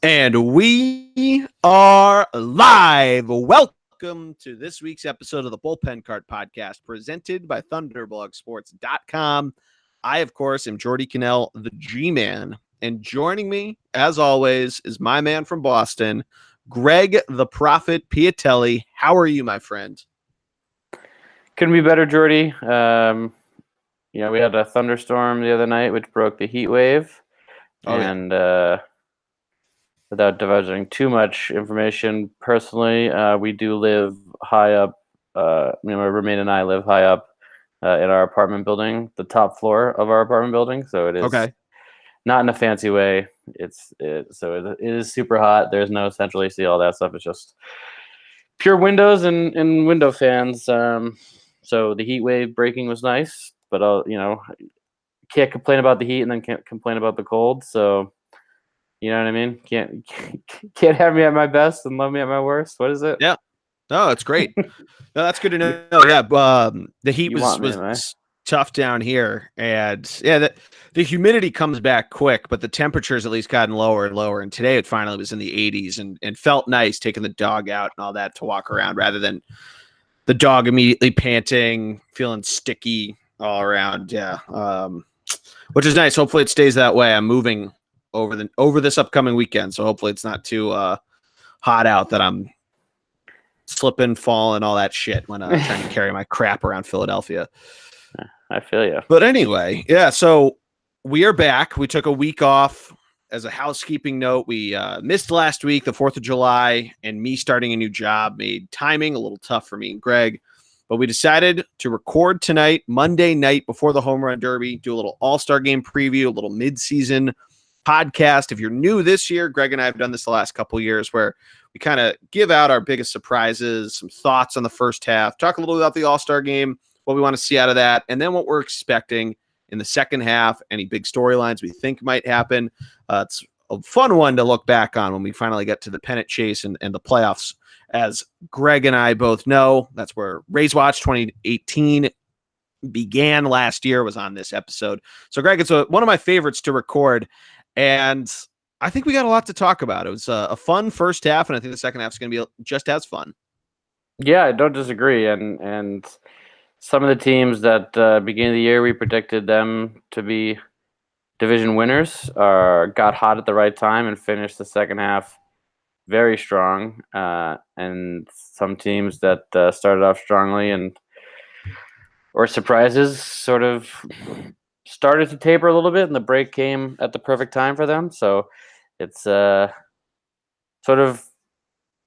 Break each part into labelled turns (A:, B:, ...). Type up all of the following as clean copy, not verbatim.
A: And we are live. Welcome to this week's episode of the Bullpen Cart Podcast, presented by ThunderblogSports.com. I, of course, am Jordy Cannell, the G-Man. And joining me, as always, is my man from Boston, Greg the Prophet Piatelli. How are you, my friend?
B: Couldn't be better, Jordy. We had a thunderstorm the other night, which broke the heat wave. Without divulging too much information, personally, we do live high up. My roommate and I live high up in our apartment building, the top floor of our apartment building. So it is not in a fancy way. It is super hot. There's no central AC, all that stuff. It's just pure windows and window fans. So the heat wave breaking was nice, but can't complain about the heat and then can't complain about the cold. So. You know what I mean? Can't have me at my best and love me at my worst. What is it?
A: Yeah. No, it's great. No, that's good to know. Yeah, the heat was tough down here, and the humidity comes back quick, but the temperature's at least gotten lower and lower. And today it finally was in the 80s, and felt nice taking the dog out and all that to walk around, rather than the dog immediately panting, feeling sticky all around. Yeah, which is nice. Hopefully it stays that way. I'm moving over this upcoming weekend, so hopefully it's not too hot out that I'm slipping, falling, all that shit when trying to carry my crap around Philadelphia.
B: I feel you.
A: But anyway, yeah, so we are back. We took a week off. As a housekeeping note, we missed last week, the 4th of July, and me starting a new job made timing a little tough for me and Greg. But we decided to record tonight, Monday night, before the Home Run Derby, do a little All-Star Game preview, a little mid-season podcast. If you're new this year, Greg and I have done this the last couple of years, where we kind of give out our biggest surprises, some thoughts on the first half, talk a little about the All-Star Game, what we want to see out of that, and then what we're expecting in the second half, any big storylines we think might happen. It's a fun one to look back on when we finally get to the pennant chase and the playoffs. As Greg and I both know, that's where Rays Watch 2018 began last year, was on this episode. So Greg, it's one of my favorites to record. And I think we got a lot to talk about. It was a fun first half, and I think the second half is going to be just as fun.
B: Yeah, I don't disagree. And some of the teams that beginning of the year we predicted them to be division winners got hot at the right time and finished the second half very strong. And some teams that started off strongly or surprises sort of started to taper a little bit, and the break came at the perfect time for them. So it's sort of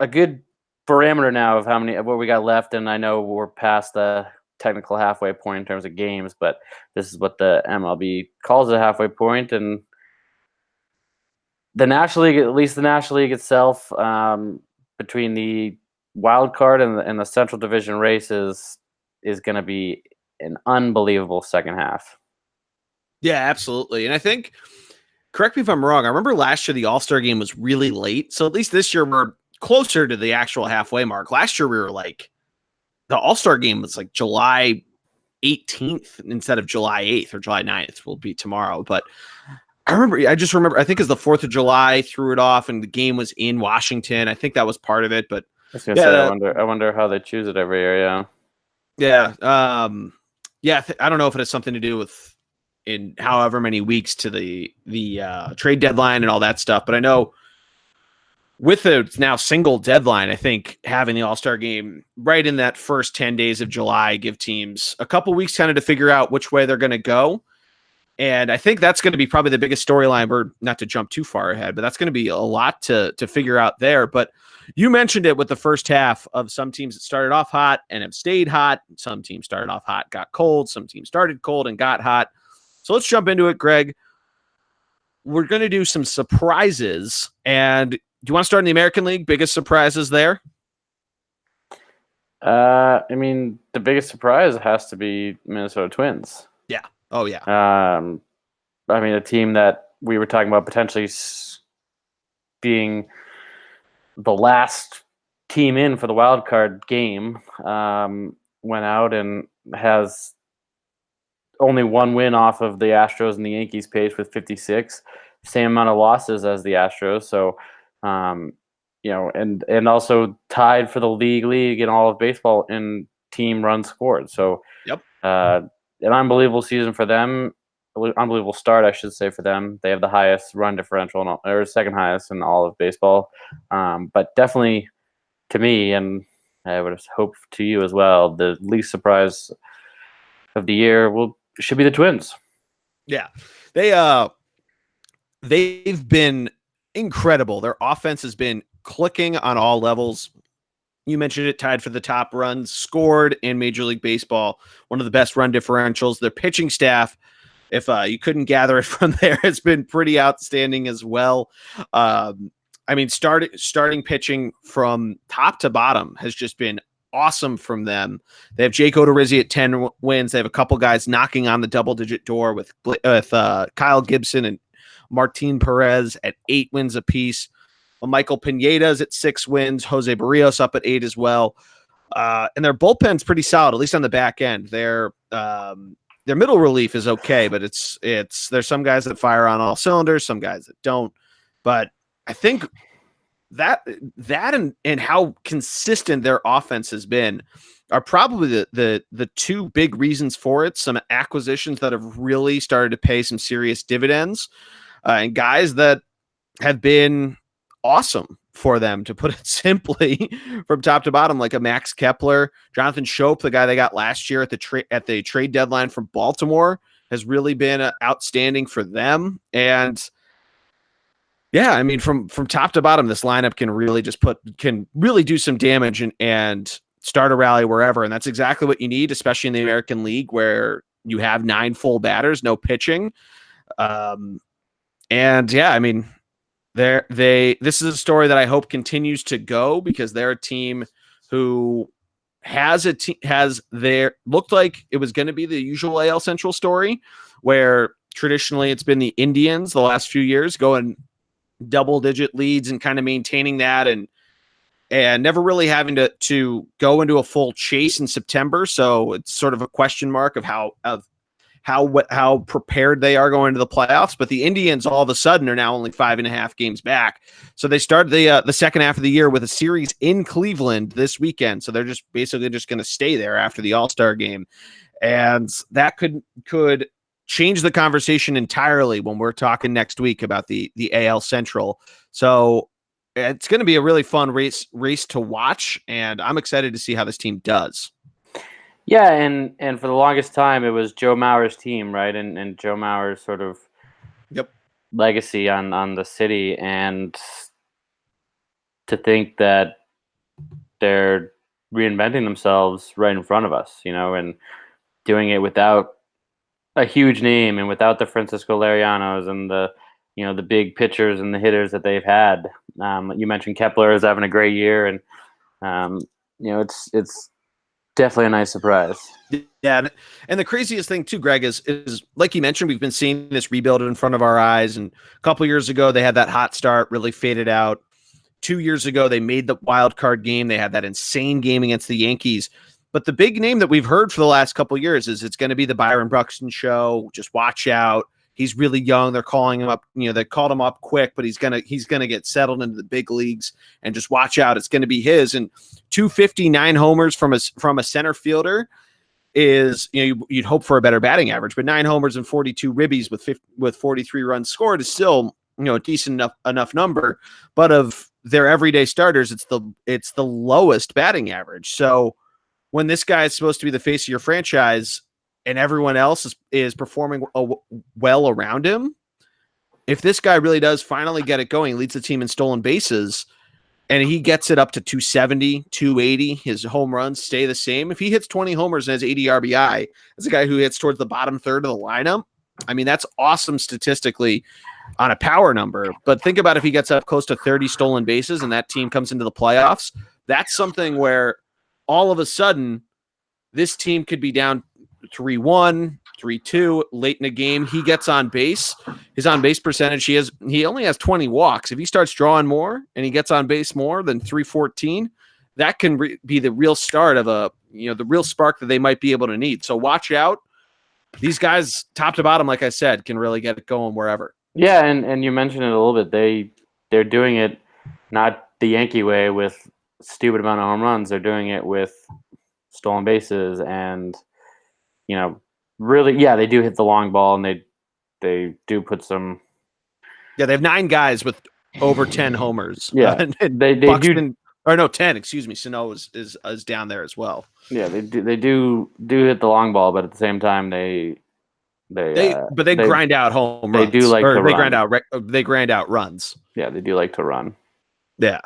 B: a good parameter now of what we got left. And I know we're past the technical halfway point in terms of games, but this is what the MLB calls a halfway point. And the National League, at least the National League itself, between the wild card and the Central Division races, is going to be an unbelievable second half.
A: Yeah, absolutely. And I think, correct me if I'm wrong, I remember last year the All-Star Game was really late. So at least this year we're closer to the actual halfway mark. Last year we were like, the All-Star Game was like July 18th instead of July 8th, or July 9th will be tomorrow. But I just remember, I think it's the 4th of July threw it off, and the game was in Washington. I think that was part of it. But
B: I was gonna say, I wonder how they choose it every year. Yeah.
A: Yeah. I don't know if it has something to do with in however many weeks to the trade deadline and all that stuff. But I know with the now single deadline, I think having the All-Star Game right in that first 10 days of July give teams a couple weeks kind of to figure out which way they're going to go. And I think that's going to be probably the biggest storyline. We're not to jump too far ahead, but that's going to be a lot to figure out there. But you mentioned it with the first half of some teams that started off hot and have stayed hot. Some teams started off hot, got cold. Some teams started cold and got hot. So let's jump into it, Greg. We're going to do some surprises. And do you want to start in the American League? Biggest surprises there?
B: The biggest surprise has to be Minnesota Twins.
A: Yeah. Oh, yeah.
B: A team that we were talking about potentially being the last team in for the wild card game, went out and has only one win off of the Astros and the Yankees page with 56, same amount of losses as the Astros. So And also tied for the league in all of baseball in team runs scored. So,
A: Yep.
B: an unbelievable season for them. Unbelievable start, I should say, for them. They have the highest run differential, or second highest in all of baseball. But definitely, to me, and I would hope to you as well, the least surprise of the year should be the Twins.
A: Yeah, they've been incredible. Their offense has been clicking on all levels. You mentioned it, tied for the top runs scored in Major League Baseball. One of the best run differentials. Their pitching staff, if you couldn't gather it from there, it's been pretty outstanding as well. I mean, starting pitching from top to bottom has just been awesome from them. They have Jake Odorizzi at 10 wins. They have a couple guys knocking on the double-digit door with Kyle Gibson and Martin Perez at 8 wins apiece. Michael Pineda's at 6 wins. Jose Barrios up at 8 as well. And their bullpen's pretty solid, at least on the back end. Their middle relief is okay, but there's some guys that fire on all cylinders, some guys that don't. But I think that and how consistent their offense has been are probably the two big reasons for it. Some acquisitions that have really started to pay some serious dividends, and guys that have been awesome for them, to put it simply, from top to bottom, like a Max Kepler, Jonathan Schoop, the guy they got last year at the trade deadline from Baltimore, has really been outstanding for them. And yeah, I mean, from top to bottom, this lineup can really do some damage and start a rally wherever. And that's exactly what you need, especially in the American League, where you have 9 full batters, no pitching. And yeah, I mean, this is a story that I hope continues to go, because they're a team who looked like it was going to be the usual AL Central story, where traditionally it's been the Indians the last few years going double-digit leads and kind of maintaining that, and never really having to go into a full chase in September. So it's sort of a question mark of how prepared they are going to the playoffs. But the Indians all of a sudden are now only 5.5 games back. So they started the second half of the year with a series in Cleveland this weekend. So they're just basically just going to stay there after the All-Star game. And that could change the conversation entirely when we're talking next week about the AL Central. So it's going to be a really fun race to watch, and I'm excited to see how this team does.
B: Yeah, and for the longest time, it was Joe Mauer's team, right? And Joe Mauer's sort of legacy on the city. And to think that they're reinventing themselves right in front of us, and doing it without a huge name and without the Francisco Lirianos and the big pitchers and the hitters that they've had. You mentioned Kepler is having a great year, and it's definitely a nice surprise.
A: Yeah, and the craziest thing too, Greg, is like you mentioned, we've been seeing this rebuild in front of our eyes. And a couple years ago, they had that hot start, really faded out. 2 years ago, they made the wild card game. They had that insane game against the Yankees. But the big name that we've heard for the last couple of years is it's going to be the Byron Buxton show. Just watch out. He's really young. They're calling him up. They called him up quick, but he's gonna get settled into the big leagues. And just watch out. It's going to be his. And 259 homers from a center fielder is, you'd hope for a better batting average, but 9 homers and 42 ribbies with 43 runs scored is still, a decent enough number. But of their everyday starters, it's the lowest batting average. So when this guy is supposed to be the face of your franchise and everyone else is performing well around him, if this guy really does finally get it going, leads the team in stolen bases, and he gets it up to 270, 280, his home runs stay the same. If he hits 20 homers and has 80 RBI, as a guy who hits towards the bottom third of the lineup, I mean, that's awesome statistically on a power number. But think about if he gets up close to 30 stolen bases and that team comes into the playoffs, that's something where all of a sudden this team could be down 3-1, 3-2 late in the game. He gets on base. His on base percentage, he only has 20 walks. If he starts drawing more and he gets on base more than 314, that can be the real start of the real spark that they might be able to need. So watch out. These guys, top to bottom, like I said, can really get it going wherever.
B: Yeah, and you mentioned it a little bit. They're doing it not the Yankee way with stupid amount of home runs. They're doing it with stolen bases and, really, yeah, they do hit the long ball and they do put some.
A: Yeah, they have 9 guys with over 10 homers.
B: Yeah,
A: and
B: they do.
A: Buxton, or no, 10. Excuse me. Sano is down there as well.
B: Yeah, they do hit the long ball, but at the same time, they
A: They grind out home
B: they
A: runs.
B: do like
A: or
B: to
A: they
B: run.
A: grind out runs.
B: Yeah, they do like to run.
A: Yeah.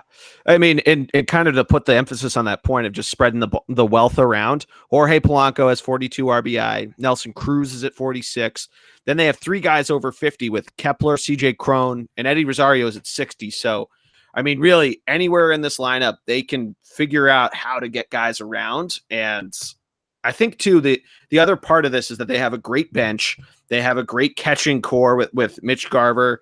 A: I mean, and kind of to put the emphasis on that point of just spreading the wealth around, Jorge Polanco has 42 RBI. Nelson Cruz is at 46. Then they have 3 guys over 50 with Kepler, CJ Crone, and Eddie Rosario is at 60. So, I mean, really, anywhere in this lineup, they can figure out how to get guys around. And I think, too, the other part of this is that they have a great bench. They have a great catching core with Mitch Garver.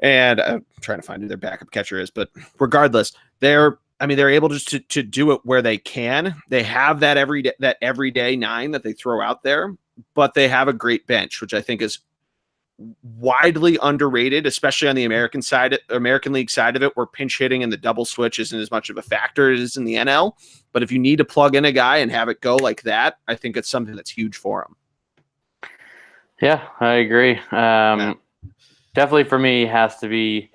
A: And I'm trying to find who their backup catcher is, but regardless, they're able to do it where they can. They have that everyday 9 that they throw out there, but they have a great bench, which I think is widely underrated, especially on the American League side of it, where pinch hitting and the double switch isn't as much of a factor as it is in the NL. But if you need to plug in a guy and have it go like that, I think it's something that's huge for them.
B: Yeah, I agree.
A: Yeah.
B: Definitely for me has to be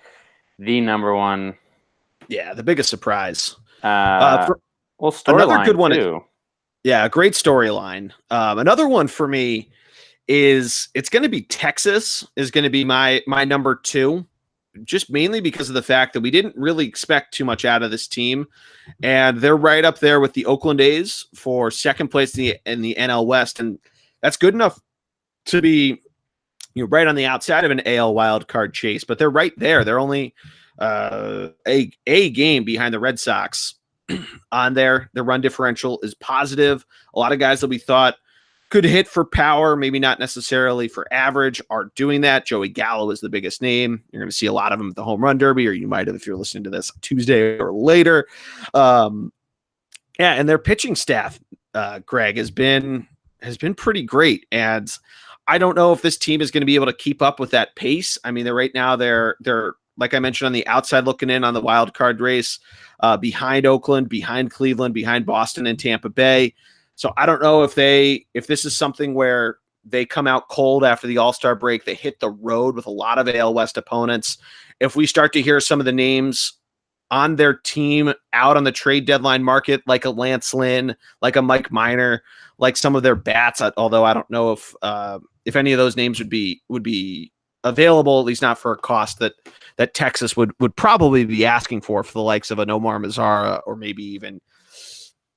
B: the number one.
A: Yeah, the biggest surprise.
B: Well,
A: Another good one
B: too.
A: Yeah, a great storyline. Another one for me is it's going to be Texas is going to be my number 2, just mainly because of the fact that we didn't really expect too much out of this team, and they're right up there with the Oakland A's for second place in the NL West, and that's good enough to be right on the outside of an AL wild card chase, but they're right there. They're only a game behind the Red Sox on there. The run differential is positive. A lot of guys that we thought could hit for power, maybe not necessarily for average, are doing that. Joey Gallo is the biggest name. You're going to see a lot of them at the Home Run Derby, or you might have if you're listening to this Tuesday or later. And their pitching staff, Greg, has been pretty great. And I don't know if this team is going to be able to keep up with that pace. I mean, they're like I mentioned on the outside looking in on the wild card race, behind Oakland, behind Cleveland, behind Boston and Tampa Bay. So I don't know if this is something where they come out cold after the All-Star break. They hit the road with a lot of AL West opponents. If we start to hear some of the names on their team out on the trade deadline market, like a Lance Lynn, like a Mike Minor, like some of their bats, although I don't know if any of those names would be available, at least not for a cost that Texas would probably be asking for the likes of a Nomar Mazara, or maybe even,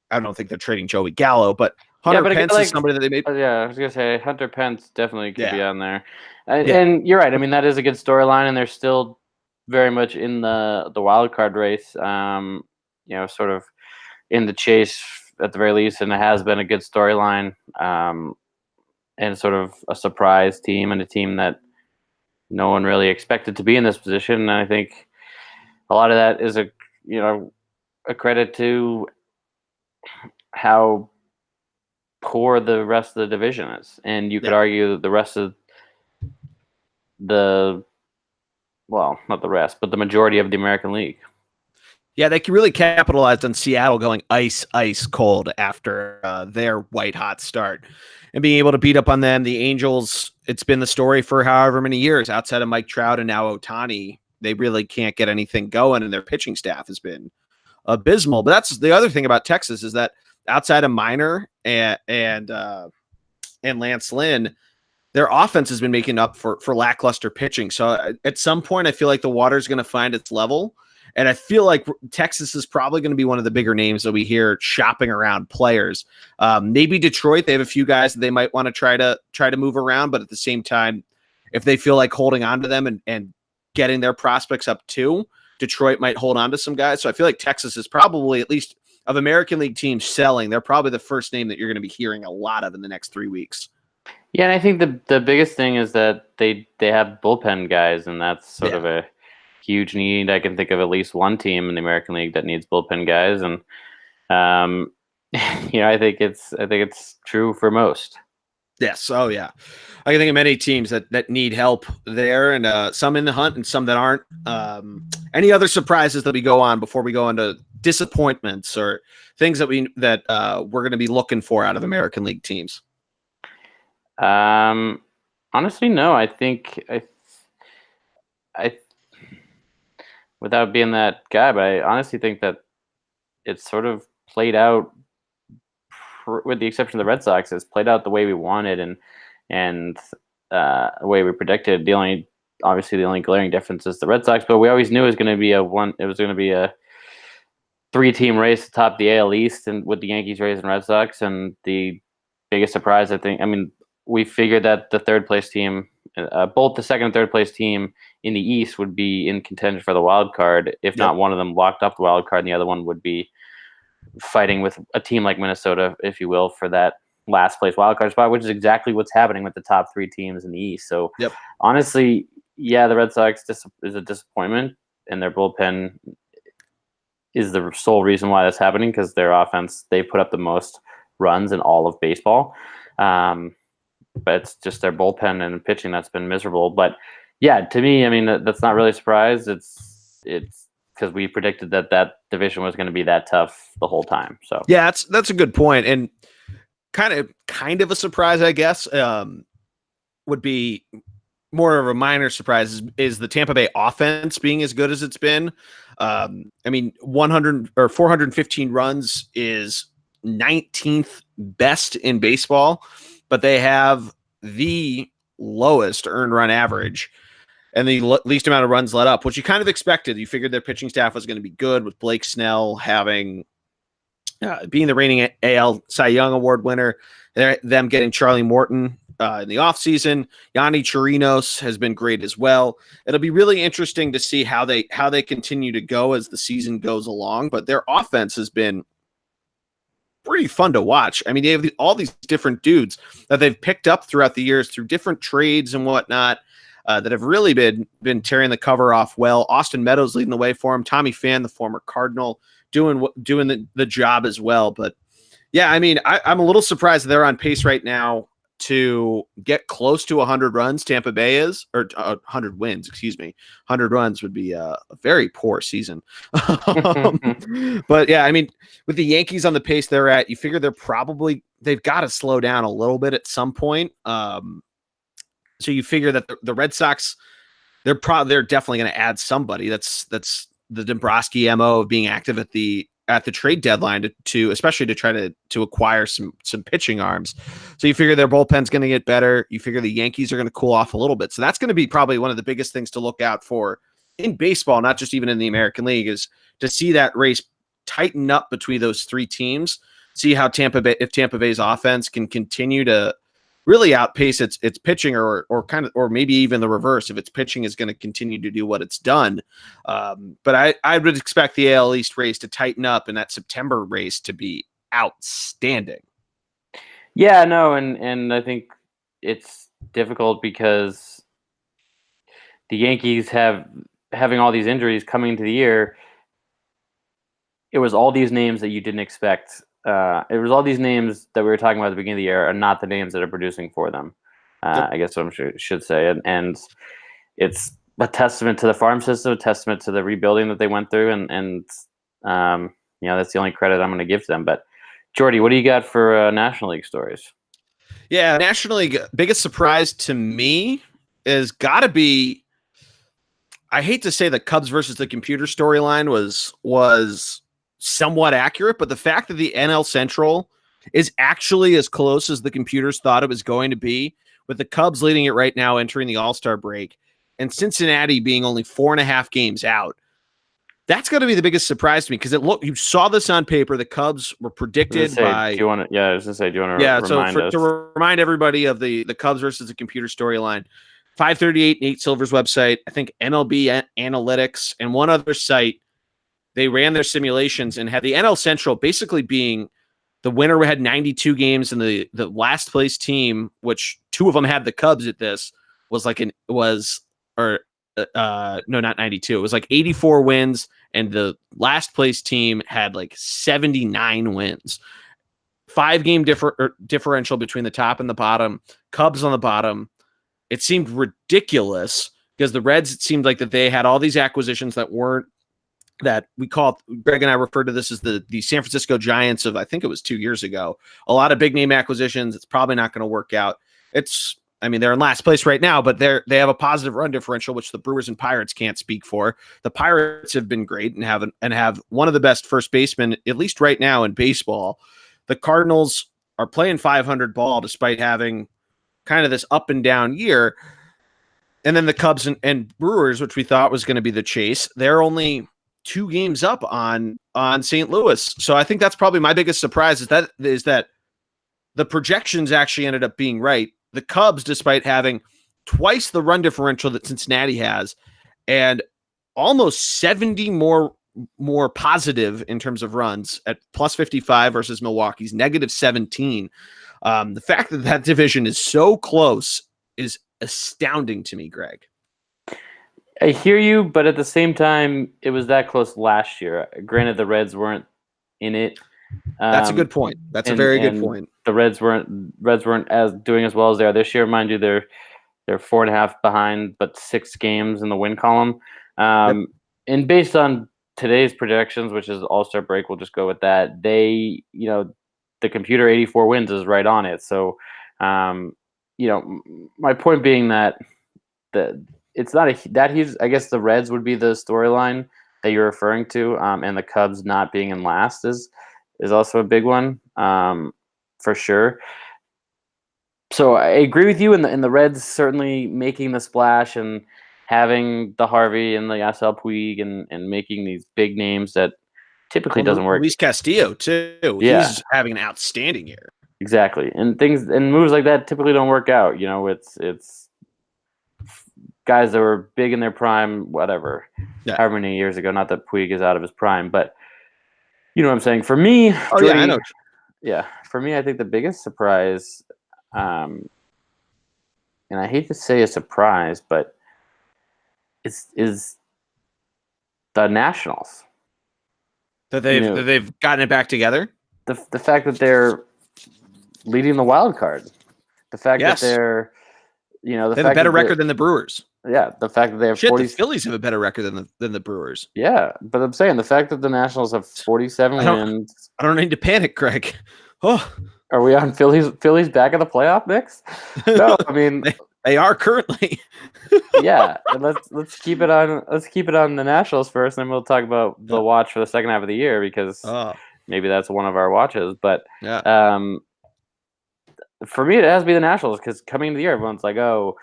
A: I don't think they're trading Joey Gallo, but Hunter Pence is somebody that they made.
B: Yeah, I was going to say Hunter Pence definitely could be on there. And you're right. I mean, that is a good storyline, and they're still very much in the wild card race, sort of in the chase at the very least, and it has been a good storyline, and sort of a surprise team, and a team that no one really expected to be in this position. And I think a lot of that is a credit to how poor the rest of the division is. And you could argue that the rest of not the rest, but the majority of the American League.
A: Yeah, they really capitalized on Seattle going ice cold after their white hot start and being able to beat up on them. The Angels, it's been the story for however many years outside of Mike Trout and now Ohtani. They really can't get anything going, and their pitching staff has been abysmal. But that's the other thing about Texas, is that outside of Minor and Lance Lynn, their offense has been making up for lackluster pitching. So at some point, I feel like the water is going to find its level. And I feel like Texas is probably going to be one of the bigger names that we hear shopping around players. Maybe Detroit, they have a few guys that they might want to try to move around. But at the same time, if they feel like holding on to them and getting their prospects up too, Detroit might hold on to some guys. So I feel like Texas is probably, at least of American League teams selling, they're probably the first name that you're going to be hearing a lot of in the next 3 weeks.
B: Yeah, and I think the biggest thing is that they have bullpen guys, and that's sort of a huge need. I can think of at least one team in the American League that needs bullpen guys, and I think it's true for most.
A: Yes. Oh, yeah. I can think of many teams that need help there, and some in the hunt and some that aren't. Any other surprises that we go on before we go into disappointments or things that we're going to be looking for out of American League teams?
B: Honestly, no. I think I without being that guy, but I honestly think that it's sort of played out, with the exception of the Red Sox, it's played out the way we wanted and the way we predicted. The only glaring difference is the Red Sox, but we always knew it was going to be a 3-team race to top the AL East, and with the Yankees, Rays, and Red Sox. And the biggest surprise, we figured that the third place team, both the second and third place team in the East, would be in contention for the wild card. If not one of them locked up the wild card, and the other one would be fighting with a team like Minnesota, if you will, for that last place wild card spot, which is exactly what's happening with the top 3 teams in the East. So honestly, yeah, the Red Sox is a disappointment, and their bullpen is the sole reason why that's happening, because their offense, they put up the most runs in all of baseball. But it's just their bullpen and pitching that's been miserable. But yeah, to me, that's not really a surprise. It's because we predicted that division was going to be that tough the whole time. So
A: yeah, that's a good point, and kind of a surprise, I guess. Would be more of a minor surprise is the Tampa Bay offense being as good as it's been. 100 or 415 runs is 19th best in baseball, but they have the lowest earned run average and the least amount of runs let up, which you kind of expected. You figured their pitching staff was going to be good, with Blake Snell being the reigning AL Cy Young Award winner, them getting Charlie Morton in the offseason. Yanni Chirinos has been great as well. It'll be really interesting to see how they continue to go as the season goes along, but their offense has been pretty fun to watch. They have all these different dudes that they've picked up throughout the years through different trades and whatnot, that have really been tearing the cover off well. Austin Meadows leading the way for him. Tommy Pham, the former Cardinal, doing the job as well. But yeah, I'm a little surprised they're on pace right now to get close to 100 runs. Tampa Bay is, or 100 wins, excuse me. 100 runs would be a very poor season. But yeah, with the Yankees on the pace they're at, you figure they've got to slow down a little bit at some point. So you figure that the Red Sox, they're definitely going to add somebody. That's the Dombrowski MO of being active at the trade deadline to especially to try to acquire some pitching arms. So you figure their bullpen's going to get better. You figure the Yankees are going to cool off a little bit. So that's going to be probably one of the biggest things to look out for in baseball, not just even in the American League, is to see that race tighten up between those 3 teams. See how Tampa Bay's offense can continue to really outpace its pitching, or maybe even the reverse, if its pitching is going to continue to do what it's done. But I would expect the AL East race to tighten up, and that September race to be outstanding.
B: Yeah, no, and I think it's difficult because the Yankees having all these injuries coming into the year. It was all these names that you didn't expect. It was all these names that we were talking about at the beginning of the year are not the names that are producing for them. I guess what I should say. And it's a testament to the farm system, a testament to the rebuilding that they went through. And that's the only credit I'm going to give to them. But Jordy, what do you got for National League stories?
A: Yeah, National League, biggest surprise to me is got to be, I hate to say the Cubs versus the computer storyline was somewhat accurate, but the fact that the NL Central is actually as close as the computers thought it was going to be, with the Cubs leading it right now entering the All-Star break, and Cincinnati being only 4.5 games out. That's going to be the biggest surprise to me, because you saw this on paper. The Cubs were predicted by.
B: Do you want to remind us?
A: To remind everybody of the Cubs versus the computer storyline, 538 Nate Silver's website, I think MLB Analytics, and one other site, they ran their simulations and had the NL Central basically being the winner had 92 games, and the last place team, which 2 of them had the Cubs at this, was not 92. It was like 84 wins, and the last place team had like 79 wins. 5-game differential between the top and the bottom. Cubs on the bottom. It seemed ridiculous because the Reds, it seemed like that they had all these acquisitions that weren't, that we call, Greg and I referred to this as the San Francisco Giants of, I think it was 2 years ago. A lot of big name acquisitions. It's probably not going to work out. They're in last place right now, but they have a positive run differential, which the Brewers and Pirates can't speak for. The Pirates have been great and have one of the best first basemen, at least right now in baseball. The Cardinals are playing 500 ball despite having kind of this up and down year. And then the Cubs and Brewers, which we thought was going to be the chase, they're only 2 games up on St. Louis. So I think that's probably my biggest surprise is that the projections actually ended up being right. The Cubs, despite having twice the run differential that Cincinnati has and almost 70 more positive in terms of runs at plus 55 versus Milwaukee's negative 17. The fact that division is so close is astounding to me, Greg.
B: I hear you, but at the same time, it was that close last year. Granted, the Reds weren't in it.
A: That's a good point. That's a very good point.
B: The Reds weren't as doing as well as they are this year. Mind you, they're 4.5 behind, but 6 games in the win column.
A: Yep.
B: And based on today's projections, which is All-Star break, we'll just go with that. They, the computer 84 wins is right on it. So, my point being that it's not that huge. I guess the Reds would be the storyline that you're referring to, and the Cubs not being in last is also a big one, for sure. So I agree with you, and the Reds certainly making the splash and having the Harvey and the SL Puig and making these big names that typically doesn't work.
A: Luis Castillo too. Yeah. He's having an outstanding year.
B: Exactly, and moves like that typically don't work out. It's guys that were big in their prime, whatever, however many years ago. Not that Puig is out of his prime, but you know what I'm saying. For me,
A: Jordy, I know.
B: Yeah, for me, I think the biggest surprise, and I hate to say a surprise, but is the Nationals.
A: That they've gotten it back together.
B: The fact that they're leading the wild card. The fact that they're, they have
A: a better record than the Brewers.
B: Yeah, the fact that they have
A: the Phillies have a better record than the Brewers.
B: Yeah, but I'm saying the fact that the Nationals have 47 wins.
A: I don't need to panic, Greg. Oh,
B: are we on Phillies back in the playoff mix? No, I mean
A: they are currently.
B: Yeah, and let's keep it on the Nationals first, and then we'll talk about the watch for the second half of the year because maybe that's one of our watches. But for me, it has to be the Nationals because coming into the year, everyone's like, oh,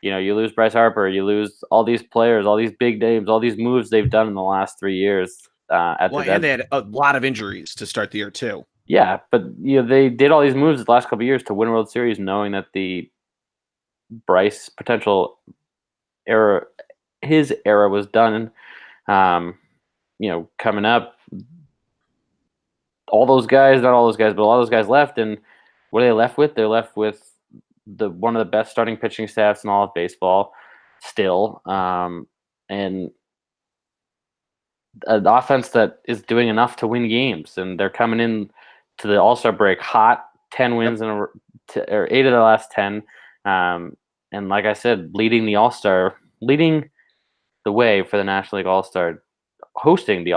B: you lose Bryce Harper, you lose all these players, all these big names, all these moves they've done in the last 3 years.
A: And they had a lot of injuries to start the year too.
B: Yeah, but they did all these moves the last couple of years to win World Series, knowing that the Bryce potential era, his era was done. Coming up, all those guys, not all those guys, but a lot of those guys left, and what are they left with? They're left with one of the best starting pitching staffs in all of baseball still, and an offense that is doing enough to win games, and they're coming in to the All-Star break hot, 10 wins or 8 of the last 10, and like I said, leading the way for the National League All-Star, hosting the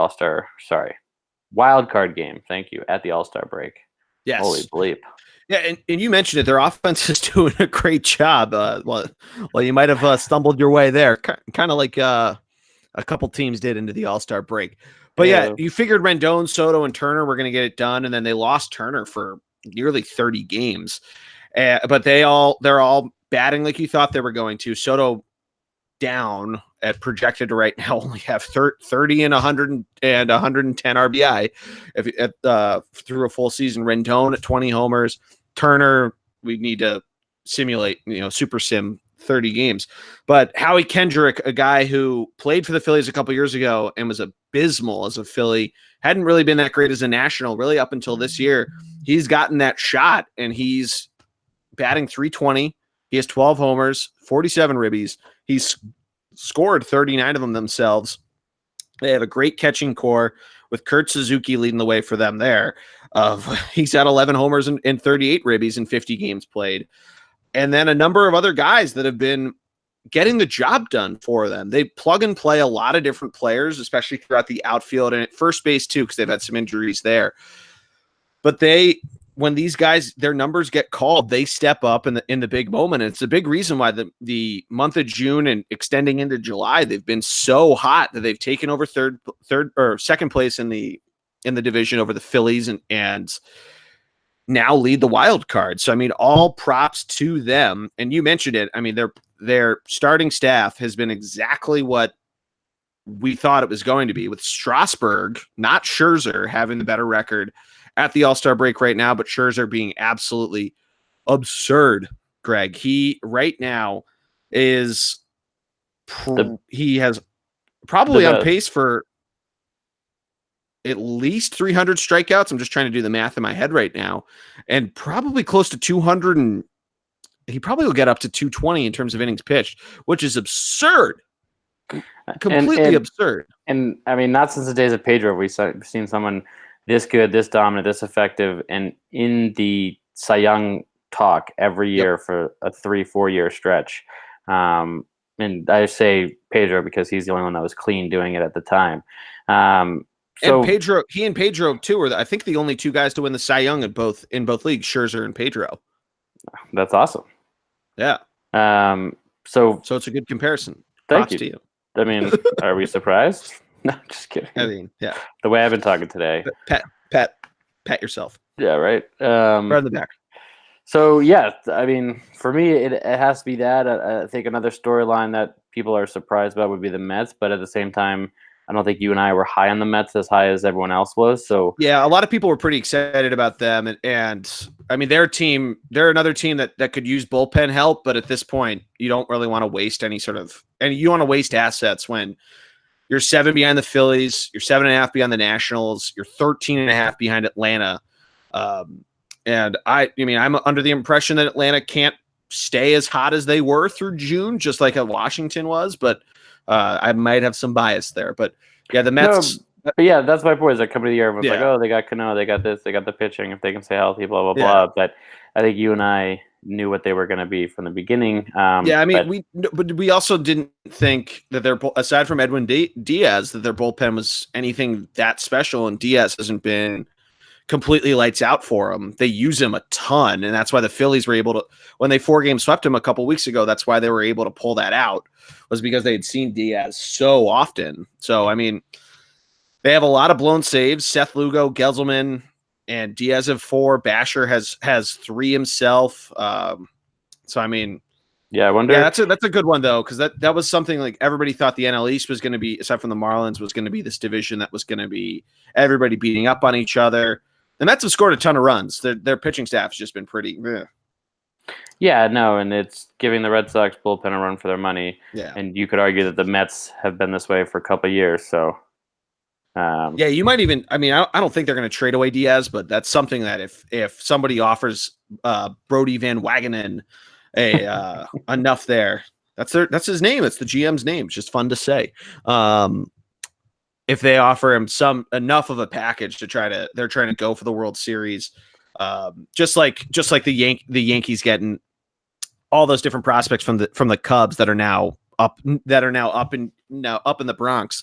B: wild card game. Thank you, at the All-Star break.
A: Yes.
B: Holy bleep.
A: Yeah, and you mentioned it. Their offense is doing a great job. Well, you might have stumbled your way there, kind of like a couple teams did into the All-Star break. But yeah, you figured Rendon, Soto, and Turner were going to get it done, and then they lost Turner for nearly 30 games. But they're all batting like you thought they were going to. Soto down at projected right now only have 30 and 100 and 110 RBI through a full season. Rendon at 20 homers. Turner, we need to simulate, super sim 30 games. But Howie Kendrick, a guy who played for the Phillies a couple years ago and was abysmal as a Philly, hadn't really been that great as a National really up until this year. He's gotten that shot, and he's batting .320. He has 12 homers, 47 ribbies. He's scored 39 of them themselves. They have a great catching core with Kurt Suzuki leading the way for them there. He's had 11 homers and 38 ribbies in 50 games played. And then a number of other guys that have been getting the job done for them. They plug and play a lot of different players, especially throughout the outfield and at first base too, because they've had some injuries there. But when these guys, their numbers get called, they step up in the big moment. And it's a big reason why the month of June and extending into July, they've been so hot that they've taken over third or second place in the division over the Phillies and now lead the wild card. So, I mean, all props to them. And you mentioned it. I mean, their starting staff has been exactly what we thought it was going to be, with Strasburg, not Scherzer, having the better record at the All-Star break right now, but Scherzer being absolutely absurd, Greg. He right now is he has probably on pace for at least 300 strikeouts. I'm just trying to do the math in my head right now, and probably close to 200, and he probably will get up to 220 in terms of innings pitched, which is absurd. Completely absurd.
B: And I mean, not since the days of Pedro we've seen someone this good, this dominant, this effective, and in the Cy Young talk every year for a 3-4 year stretch. And I say Pedro because he's the only one that was clean doing it at the time.
A: So he and Pedro too are I think the only two guys to win the Cy Young in both leagues, Scherzer and Pedro.
B: That's awesome.
A: Yeah.
B: So
A: it's a good comparison.
B: Thank
A: Props
B: you.
A: to you.
B: I mean, are we surprised? No, just kidding.
A: I mean, yeah.
B: The way I've been talking today.
A: Pat yourself.
B: Yeah, right.
A: Right in the back.
B: So, yeah, I mean, for me, it has to be that. I think another storyline that people are surprised about would be the Mets, but at the same time, I don't think you and I were high on the Mets as high as everyone else was. So
A: yeah, a lot of people were pretty excited about them, and I mean, they're another team that could use bullpen help, but at this point, you don't really want to waste you want to waste assets when you're 7 behind the Phillies, you're 7.5 behind the Nationals, you're 13.5 behind Atlanta. And I mean, I'm under the impression that Atlanta can't stay as hot as they were through June, just like Washington was, but I might have some bias there. But yeah, the Mets.
B: No, but yeah, that's my point. Is that coming of the year, everyone's like, oh, they got Cano, they got this, they got the pitching, if they can stay healthy, blah, blah, blah. But I think you and I knew what they were going to be from the beginning.
A: Yeah, I mean, but we also didn't think that aside from Edwin Diaz, that their bullpen was anything that special, and Diaz hasn't been completely lights out for him. They use him a ton, and that's why the Phillies were able to, when they 4-game swept him a couple weeks ago, that's why they were able to pull that out, was because they had seen Diaz so often. So, I mean, they have a lot of blown saves. Seth Lugo, Gelselman, and Diaz have 4. Basher has 3 himself. So, I mean,
B: yeah, I wonder.
A: Yeah, that's a good one, though, because that was something like everybody thought the NL East was going to be, aside from the Marlins, was going to be this division that was going to be everybody beating up on each other. The Mets have scored a ton of runs. Their pitching staff has just been pretty.
B: Yeah, no, and it's giving the Red Sox bullpen a run for their money.
A: Yeah,
B: and you could argue that the Mets have been this way for a couple of years. So,
A: yeah, you might even. I mean, I don't think they're going to trade away Diaz, but that's something that if somebody offers Brody Van Wagenen enough there, that's his name. It's the GM's name. It's just fun to say. If they offer him enough of a package they're trying to go for the World Series, just like the Yankees getting all those different prospects from the Cubs that are now up in the Bronx.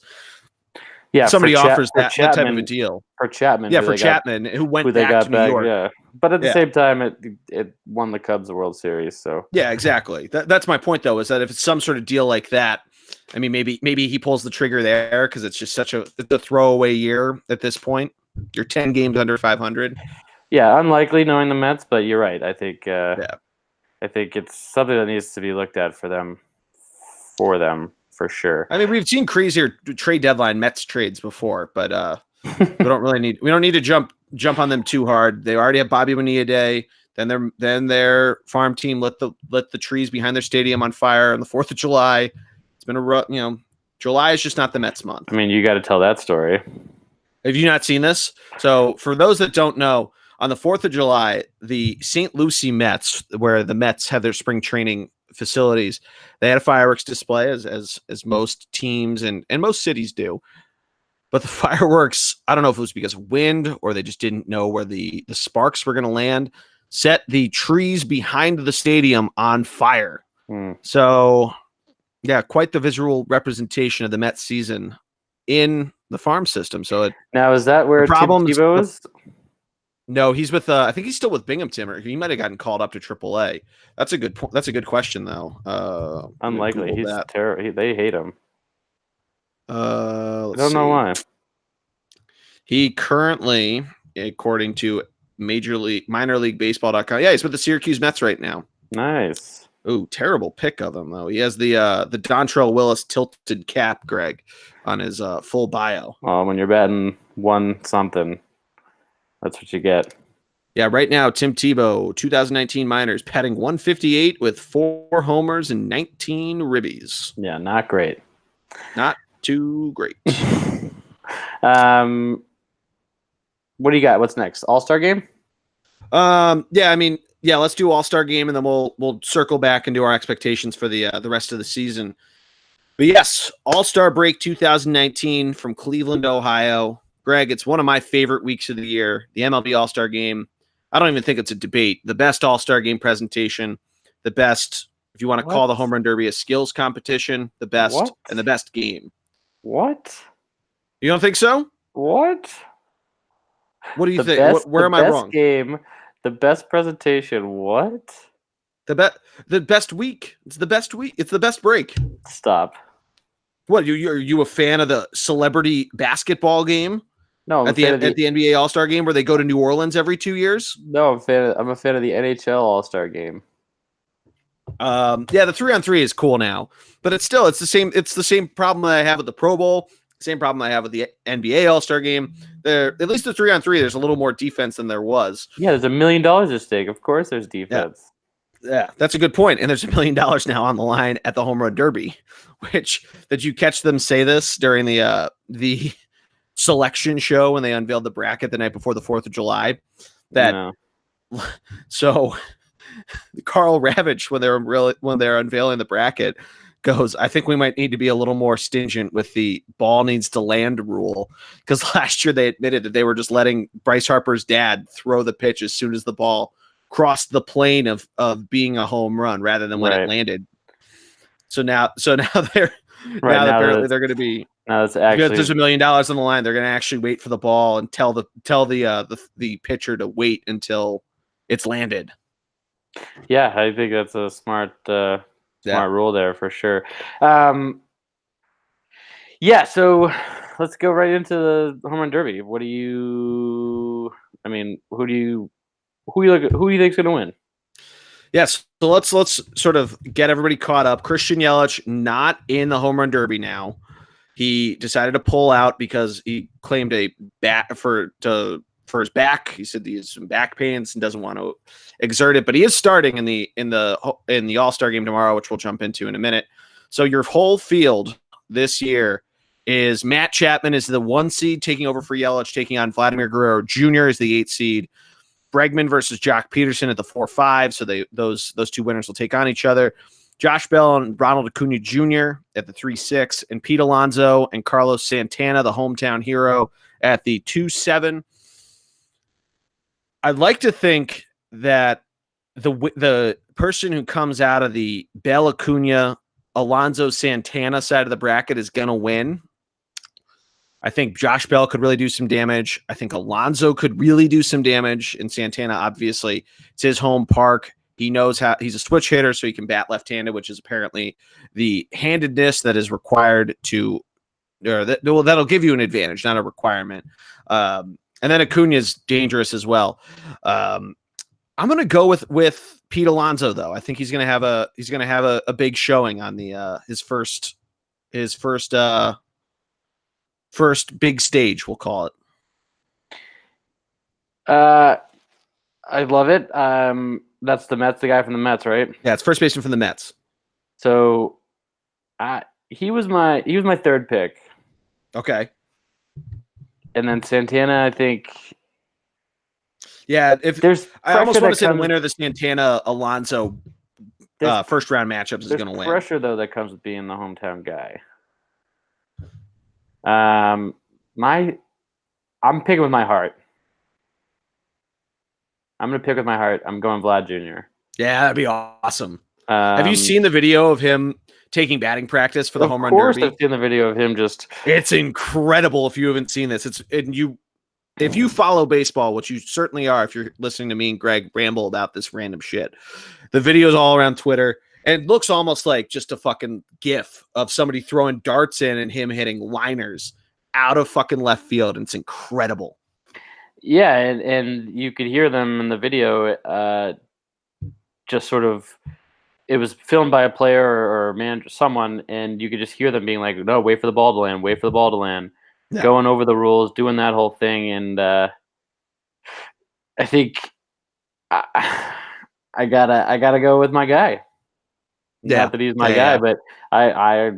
B: Yeah,
A: somebody offers that type of a deal
B: for Chapman.
A: Yeah, for Chapman, who went back to New York.
B: Yeah, but at the same time, it won the Cubs the World Series. So
A: yeah, exactly. That's my point, though, is that if it's some sort of deal like that, I mean, maybe he pulls the trigger there because it's just such a throwaway year at this point. You're 10 games under 500.
B: Yeah, unlikely knowing the Mets, but you're right. I think I think it's something that needs to be looked at for them for sure.
A: I mean, we've seen crazier trade deadline Mets trades before, but we don't need to jump on them too hard. They already have Bobby Bonilla Day. Then their farm team lit the trees behind their stadium on fire on the 4th of July. It's been July is just not the Mets month.
B: I mean, you got to tell that story.
A: Have you not seen this? So for those that don't know, on the 4th of July, the St. Lucie Mets, where the Mets have their spring training facilities, they had a fireworks display as most teams and most cities do. But the fireworks, I don't know if it was because of wind or they just didn't know where the sparks were going to land, set the trees behind the stadium on fire. So, yeah, quite the visual representation of the Mets season in the farm system. So
B: now is that where Tim Tebow is?
A: No, he's with. I think he's still with Binghamton, or he might have gotten called up to AAA. That's a good. That's a good question, though.
B: Unlikely. He's terrible. They hate him.
A: I
B: don't know why.
A: He currently, according to minor league baseball.com, he's with the Syracuse Mets right now.
B: Nice.
A: Ooh, terrible pick of him though. He has the Dontrell Willis tilted cap, Greg, on his full bio.
B: Well, when you're batting 1-something, that's what you get.
A: Yeah, right now, Tim Tebow, 2019 minors, batting 158 with 4 homers and 19 ribbies.
B: Yeah, not great.
A: Not too great.
B: What do you got? What's next? All-Star game?
A: Let's do All-Star game, and then we'll circle back and do our expectations for the rest of the season. But yes, All-Star break 2019 from Cleveland, Ohio. Greg, it's one of my favorite weeks of the year. The MLB All-Star game. I don't even think it's a debate. The best All-Star game presentation, the best, if you want to call the Home Run Derby a skills competition, the best and the best game.
B: What?
A: You don't think so?
B: What?
A: What do you think? Where am I wrong?
B: Game, the best presentation. What?
A: The best week. It's the best week. It's the best break.
B: Stop.
A: What? Are you a fan of the celebrity basketball game?
B: No,
A: at the NBA All-Star game where they go to New Orleans every 2 years.
B: No, I'm a fan of the NHL All-Star game.
A: The 3-on-3 is cool now, but it's the same. It's the same problem that I have with the Pro Bowl. Same problem I have with the NBA All-Star game. At least the 3-on-3, there's a little more defense than there was.
B: Yeah, there's $1 million at stake. Of course, there's defense.
A: Yeah, that's a good point. And there's $1 million now on the line at the Home Run Derby. Did you catch them say this during the selection show when they unveiled the bracket the night before the 4th of July? So Carl Ravitch, when they're unveiling the bracket, goes, I think we might need to be a little more stingent with the ball needs to land rule, because last year they admitted that they were just letting Bryce Harper's dad throw the pitch as soon as the ball crossed the plane of being a home run rather than when it landed. So now they're apparently they're going to be
B: there's $1
A: million on the line. They're going to actually wait for the ball and tell the pitcher to wait until it's landed.
B: Yeah, I think that's a smart rule there for sure. So let's go right into the Home Run Derby. Who do you think is going to win?
A: Yes, so let's sort of get everybody caught up. Christian Yelich not in the Home Run Derby now. He decided to pull out because he claimed a back for his back. He said he has some back pains and doesn't want to exert it, but he is starting in the All-Star game tomorrow, which we'll jump into in a minute. So your whole field this year is Matt Chapman is the 1 seed taking over for Yelich, taking on Vladimir Guerrero Jr. is the 8 seed. Bregman versus Jock Peterson at the 4-5. So those two winners will take on each other. Josh Bell and Ronald Acuna Jr. at the 3-6, and Pete Alonso and Carlos Santana, the hometown hero, at the 2-7. I'd like to think that the person who comes out of the Bell Acuna Alonso Santana side of the bracket is going to win. I think Josh Bell could really do some damage. I think Alonso could really do some damage. And Santana, obviously, it's his home park. He knows how he's a switch hitter, so he can bat left-handed, which is apparently the handedness that is required that'll give you an advantage, not a requirement. And then Acuna is dangerous as well. I'm going to go with Pete Alonso, though. I think he's going to have a big showing on the his first big stage, we'll call it.
B: I love it. That's the guy from the Mets, right?
A: Yeah, it's first baseman from the Mets.
B: So, he was my third pick.
A: Okay.
B: And then Santana, I think.
A: Yeah, I almost want to say the winner of the Santana Alonso first round matchups is going to win.
B: Pressure though that comes with being the hometown guy. I'm picking with my heart. I'm going to pick with my heart. I'm going Vlad Jr.
A: Yeah, that'd be awesome. Have you seen the video of him taking batting practice for the home run derby?
B: Of course, I've seen the video of him just.
A: It's incredible. If you haven't seen this, if you follow baseball, which you certainly are, if you're listening to me and Greg ramble about this random shit, the video's all around Twitter, and it looks almost like just a fucking gif of somebody throwing darts in and him hitting liners out of fucking left field. And it's incredible.
B: Yeah, and you could hear them in the video. Just sort of, it was filmed by a player or manager, someone, and you could just hear them being like, "No, wait for the ball to land, wait for the ball to land," going over the rules, doing that whole thing, and I think I gotta go with my guy. Not that he's my guy, but I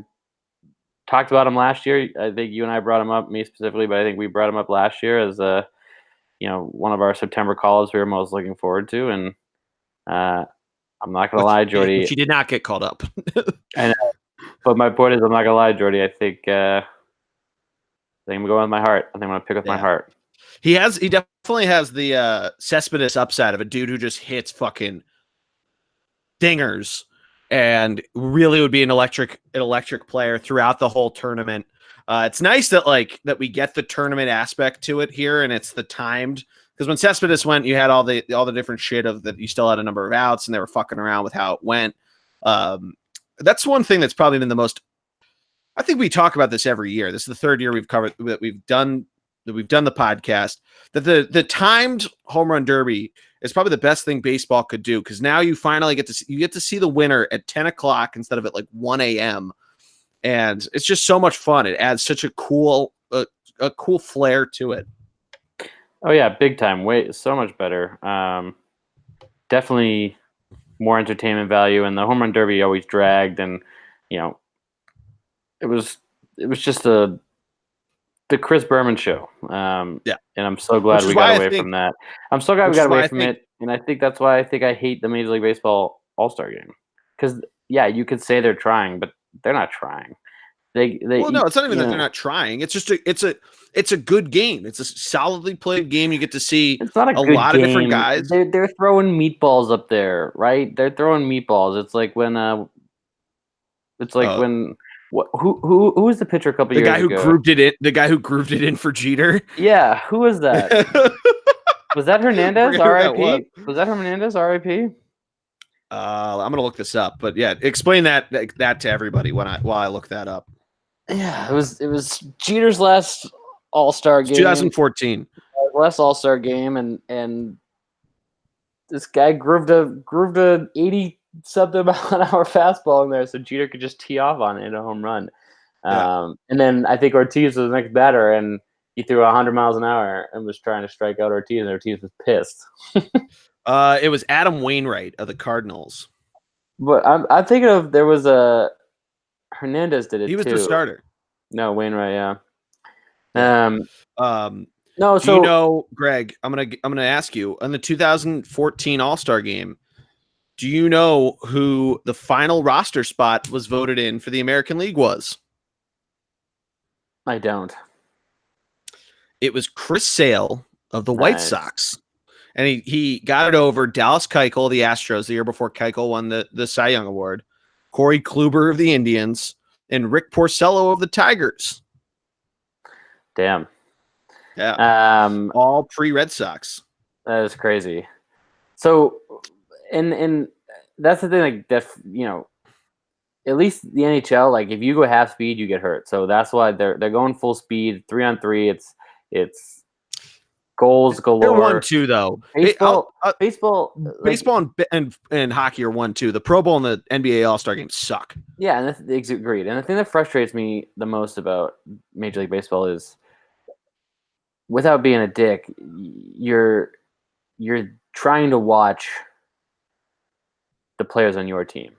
B: talked about him last year. I think you and I brought him up, me specifically, but I think we brought him up last year as one of our September calls we were most looking forward to, and I'm not gonna lie, Jordy.
A: She did not get called up.
B: I know, but my point is, I'm not gonna lie, Jordy. I think I'm going with my heart. I think I'm gonna pick with my heart.
A: He definitely has the Cespedes upside of a dude who just hits fucking dingers, and really would be an electric player throughout the whole tournament. It's nice that we get the tournament aspect to it here, and it's the timed. Because when Cespedes went, you had all the different shit of that. You still had a number of outs, and they were fucking around with how it went. That's one thing that's probably been the most. I think we talk about this every year. This is the third year we've done the podcast. That the timed home run derby is probably the best thing baseball could do, because now you finally get to see the winner at 10 o'clock instead of at like 1 a.m. And it's just so much fun. It adds such a cool flair to it.
B: Oh yeah, big time. So much better. Definitely more entertainment value, and the home run derby always dragged, and it was just the Chris Berman show. And I'm so glad we got away from that. I'm so glad we got away from it, and I think that's why I hate the Major League Baseball All-Star Game, because you could say they're trying, but they're not trying.
A: No, it's not even that they're not trying. It's just it's a good game. It's a solidly played game. You get to see
B: it's not a lot of different guys. They're throwing meatballs up there, right? They're throwing meatballs. It's like when who was the pitcher a couple years ago?
A: The guy who grouped it in for Jeter.
B: Yeah, who was that? Was that Hernandez? R.I.P. Was that Hernandez? R.I.P.
A: I'm gonna look this up, but yeah, explain that to everybody while I look that up.
B: Yeah, it was Jeter's last All-Star game.
A: 2014.
B: Last All-Star game, and this guy grooved a 80-something mile-an-hour fastball in there, so Jeter could just tee off on it in a home run. And then I think Ortiz was the next batter, and he threw 100 miles an hour and was trying to strike out Ortiz, and Ortiz was pissed.
A: It was Adam Wainwright of the Cardinals.
B: But I'm thinking of, there was a Hernandez did it too.
A: He was the starter.
B: No, Wainwright, yeah.
A: No, so Greg, I'm gonna ask you, on the 2014 All-Star game, do you know who the final roster spot was voted in for the American League was?
B: I don't.
A: It was Chris Sale of the White Sox. And he got it over Dallas Keuchel, the Astros, the year before Keuchel won the Cy Young Award, Corey Kluber of the Indians, and Rick Porcello of the Tigers.
B: Damn.
A: Yeah. All pre-Red Sox.
B: That is crazy. So, and that's the thing, like, at least the NHL, like, if you go half speed, you get hurt. So that's why they're going full speed, 3-on-3. It's goals galore.
A: They're 1-2 though.
B: Baseball
A: and hockey are 1-2. The Pro Bowl and the NBA All-Star Game suck.
B: Yeah, and agreed. And the thing that frustrates me the most about Major League Baseball is, without being a dick, you're trying to watch the players on your team.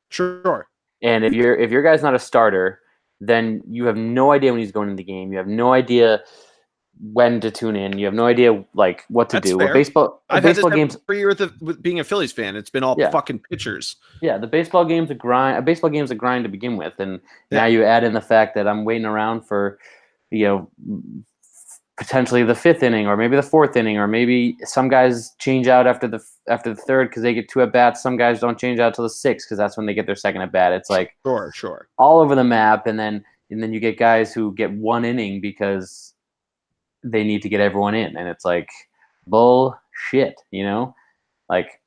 A: Sure.
B: And if your guy's not a starter, then you have no idea when he's going in the game. You have no idea when to tune in. You have no idea like what to do.
A: Fair.
B: Baseball games
A: every year with being a Phillies fan. It's been all fucking pitchers.
B: Yeah, the baseball game's a grind. A baseball game's a grind to begin with, and now you add in the fact that I'm waiting around for you know, potentially the fifth inning or maybe the fourth inning, or maybe some guys change out after the third because they get two at bats. Some guys don't change out till the sixth because that's when they get their second at bat. It's like
A: Sure.
B: all over the map, and then you get guys who get one inning because they need to get everyone in, and it's like bullshit, like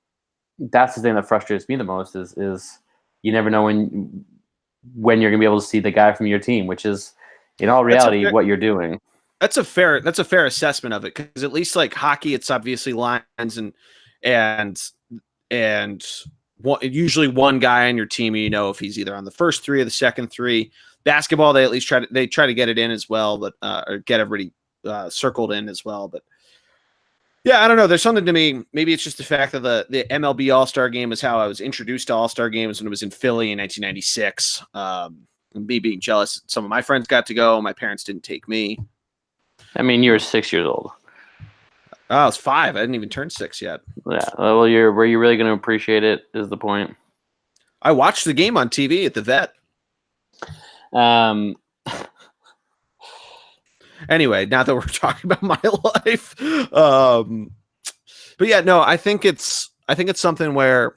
B: that's the thing that frustrates me the most is you never know when you're gonna be able to see the guy from your team, which is in all reality what you're doing.
A: That's a fair assessment of it, because at least like hockey, it's obviously lines and usually one guy on your team, if he's either on the first three or the second three. Basketball, they at least try to get it in as well, but or get everybody circled in as well. But yeah, I don't know. There's something to me. Maybe it's just the fact that the MLB All-Star Game is how I was introduced to All-Star games when it was in Philly in 1996. Me being jealous, some of my friends got to go. My parents didn't take me.
B: I mean, you were 6 years old.
A: Oh, I was 5. I didn't even turn 6 yet.
B: Yeah. Well, were you really going to appreciate it is the point.
A: I watched the game on TV at the Vet. Anyway, now that we're talking about my life, but yeah, no, I think it's something where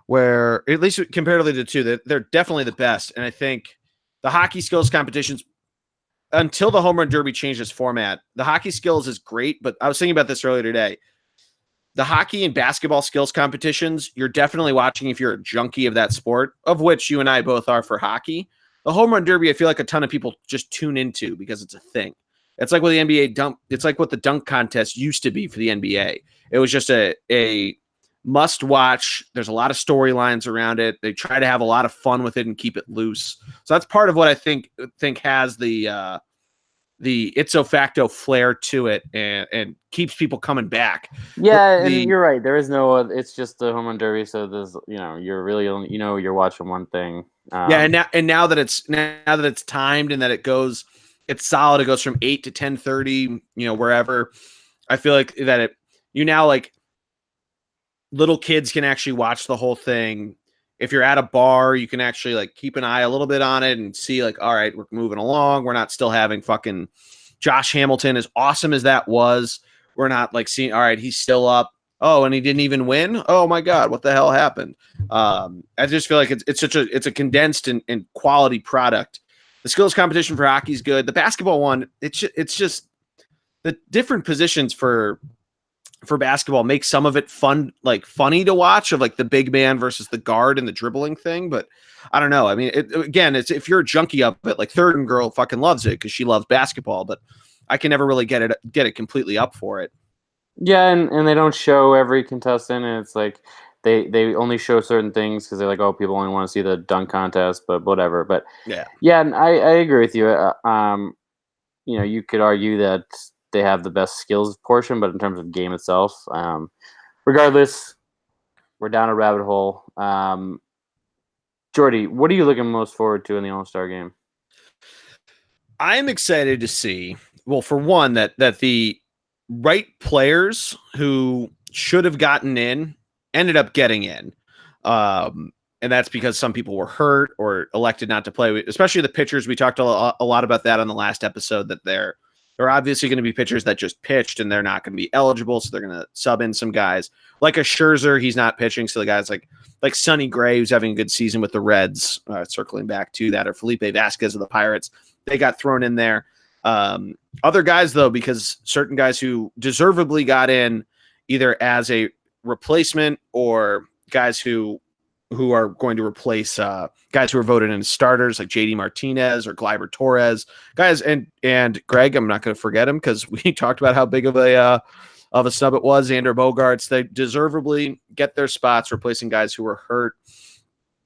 A: at least comparatively to the two, they're definitely the best. And I think the hockey skills competitions, until the home run derby changed its format, the hockey skills is great. But I was thinking about this earlier today. The hockey and basketball skills competitions, you're definitely watching if you're a junkie of that sport, of which you and I both are for hockey. The home run derby, I feel like a ton of people just tune into because it's a thing. It's like what the NBA dunk. It's like what the dunk contest used to be for the NBA. It was just a must watch. There's a lot of storylines around it. They try to have a lot of fun with it and keep it loose. So that's part of what I think has the ipso facto flair to it and keeps people coming back.
B: Yeah, and you're right. There is no. It's just the home run derby. So there's, you're really only, you're watching one thing.
A: Yeah, and now that it's timed and that it's solid. It goes from 8 to 10:30. Wherever. I feel like that like little kids can actually watch the whole thing. If you're at a bar, you can actually like keep an eye a little bit on it and see like, all right, we're moving along. We're not still having fucking Josh Hamilton, as awesome as that was. We're not like seeing, all right, he's still up. Oh, and he didn't even win. Oh my God, what the hell happened? I just feel like it's a condensed and quality product. The skills competition for hockey is good. The basketball one, it's just the different positions for basketball make some of it fun, like funny to watch, of like the big man versus the guard and the dribbling thing. But I don't know. I mean, it's if you're a junkie of it, like Third and Girl fucking loves it because she loves basketball, but I can never really get it completely up for it.
B: Yeah, and they don't show every contestant, and it's like they only show certain things because they're like, oh, people only want to see the dunk contest, but whatever. But yeah, and I agree with you. You could argue that they have the best skills portion, but in terms of game itself, regardless, we're down a rabbit hole. Jordy, what are you looking most forward to in the All-Star game?
A: I'm excited to see, well, for one, that the right players who should have gotten in ended up getting in. And that's because some people were hurt or elected not to play, especially the pitchers. We talked a lot about that on the last episode, that they're obviously going to be pitchers that just pitched and they're not going to be eligible. So they're going to sub in some guys like a Scherzer. He's not pitching. So the guys like Sonny Gray, who's having a good season with the Reds, circling back to that, or Felipe Vasquez of the Pirates, they got thrown in there. Other guys, though, because certain guys who deservedly got in either as a replacement or guys who are going to replace guys who are voted in as starters, like JD Martinez or Gleyber Torres, guys, and Greg, I'm not going to forget him because we talked about how big of a snub it was. Xander Bogaerts, they deservedly get their spots, replacing guys who were hurt.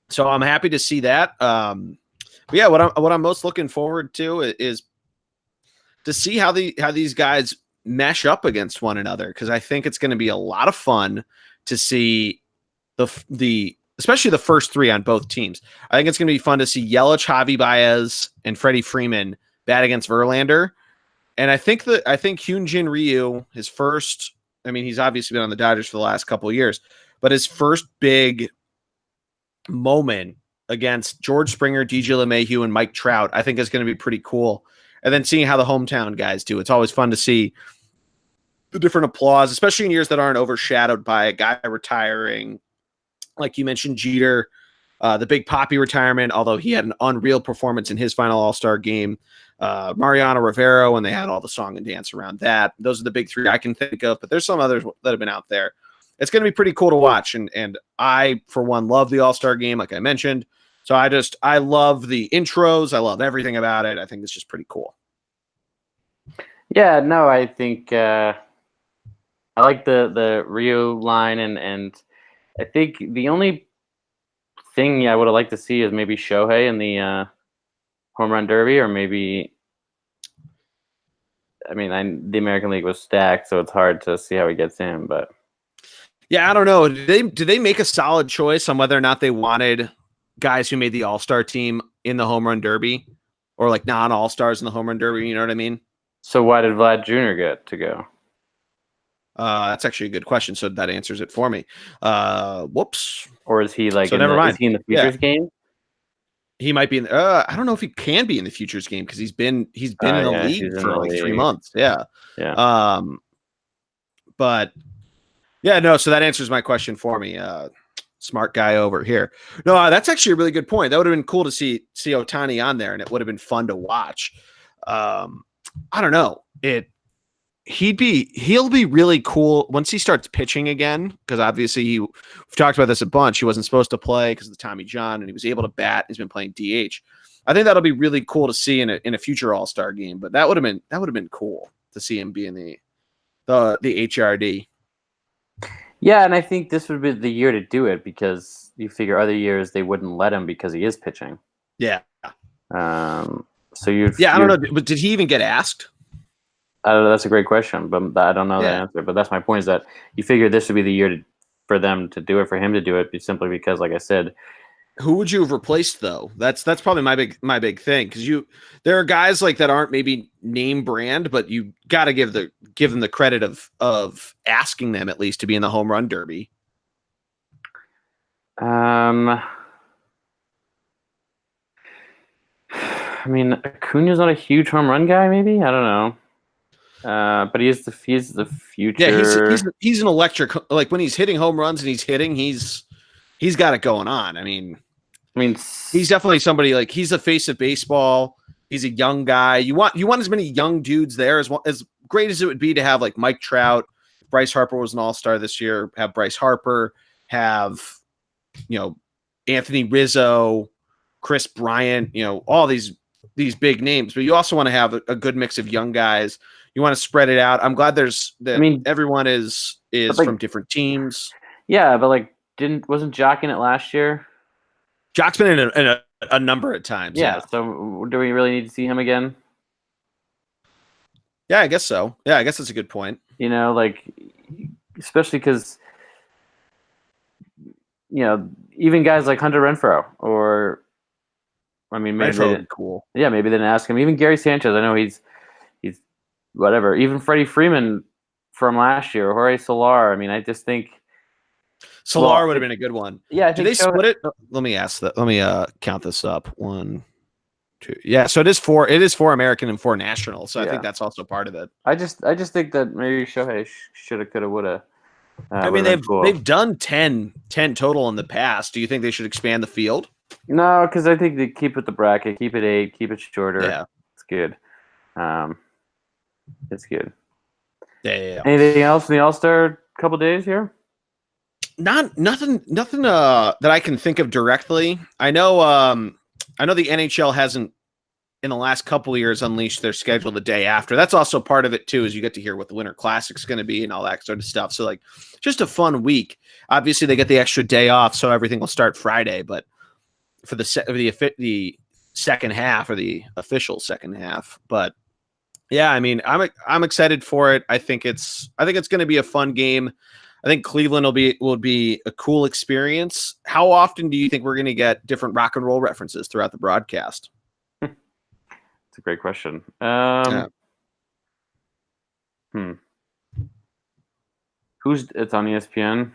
A: So I'm happy to see that. But yeah, what I'm most looking forward to is to see how these guys mesh up against one another, because I think it's going to be a lot of fun to see the especially the first three on both teams. I think it's going to be fun to see Yelich, Javi Baez, and Freddie Freeman bat against Verlander. And I think Hyunjin Ryu, his first, I mean, he's obviously been on the Dodgers for the last couple of years, but his first big moment against George Springer, DJ LeMahieu, and Mike Trout, I think is going to be pretty cool. and then seeing how the hometown guys do. It's always fun to see the different applause, especially in years that aren't overshadowed by a guy retiring. Like you mentioned, Jeter, the big Poppy retirement, although he had an unreal performance in his final All-Star game. Mariano Rivera, when they had all the song and dance around that. Those are the big three I can think of, but there's some others that have been out there. It's going to be pretty cool to watch. And I, for one, love the All-Star game, like I mentioned. So I love the intros. I love everything about it. I think it's just pretty cool.
B: Yeah, no, I think I like the Rio line, and I think the only thing I would have liked to see is maybe Shohei in the home run derby, or maybe. I mean, the American League was stacked, so it's hard to see how he gets in. But
A: yeah, I don't know. Did they make a solid choice on whether or not they wanted guys who made the All-Star team in the home run derby, or like non-All-Stars in the home run derby? You know what I mean?
B: So why did Vlad Jr. get to go?
A: That's actually a good question. So that answers it for me. Whoops.
B: Or is he like?
A: So never mind.
B: Is he in the futures game?
A: He might be in. I don't know if he can be in the futures game because he's been in the league for like 3 months. Yeah.
B: Yeah.
A: But yeah, no. So that answers my question for me. Smart guy over here. No, that's actually a really good point. That would have been cool to see Ohtani on there, and it would have been fun to watch. I don't know. He'll be really cool once he starts pitching again, because obviously we've talked about this a bunch. He wasn't supposed to play because of the Tommy John, and he was able to bat. He's been playing DH. I think that'll be really cool to see in a future All-Star game. But that would have been cool to see him be in the HRD.
B: Yeah, and I think this would be the year to do it, because you figure other years they wouldn't let him because he is pitching.
A: Yeah.
B: So you'd.
A: Yeah, I don't know. But did he even get asked?
B: I don't know, that's a great question, but I don't know the answer. But that's my point, is that you figure this would be the year for them to do it, for him to do it, simply because, like I said.
A: Who would you have replaced though? That's probably my big thing, because there are guys like that aren't maybe name brand, but you got to give them the credit of asking them at least to be in the home run derby.
B: I mean, Acuna's not a huge home run guy. Maybe, I don't know. But he's the future.
A: Yeah, he's an electric. Like when he's hitting home runs and he's got it going on. I mean, he's definitely somebody, like, he's the face of baseball. He's a young guy. You want as many young dudes there as great as it would be to have like Mike Trout. Bryce Harper was an All-Star this year. Have Bryce Harper, have Anthony Rizzo, Chris Bryant. All these big names, but you also want to have a good mix of young guys. You want to spread it out. I'm glad everyone is from different teams.
B: Yeah, but like, wasn't Jock in it last year?
A: Jock's been in a number of times.
B: Yeah. So do we really need to see him again?
A: Yeah, I guess so. Yeah, I guess that's a good point.
B: Like, especially because even guys like Hunter Renfroe, or maybe
A: Renfroe, cool.
B: Yeah, maybe they didn't ask him. Even Gary Sanchez, I know he's whatever. Even Freddie Freeman from last year, Jorge Soler. I just think
A: Soler would have been a good one.
B: Yeah,
A: did they split it? Let me ask that. Let me count this up. 1, 2. Yeah, so it is 4 American and 4 national. So I think that's also part of it.
B: I just think that maybe Shohei shoulda, coulda, woulda.
A: They've done 10 total in the past. Do you think they should expand the field?
B: No, because I think they keep it the bracket, keep it 8, keep it shorter.
A: Yeah,
B: it's good. It's good.
A: Yeah.
B: Anything else in the All-Star couple days here?
A: Nothing that I can think of directly. I know the NHL hasn't in the last couple of years unleashed their schedule the day after. That's also part of it too, is you get to hear what the Winter Classic's going to be and all that sort of stuff. So like, just a fun week. Obviously they get the extra day off, so everything will start Friday, but for the second half, or the official second half. But yeah, I'm excited for it. I think it's going to be a fun game. I think Cleveland will be a cool experience. How often do you think we're going to get different rock and roll references throughout the broadcast?
B: It's a great question. It's on ESPN?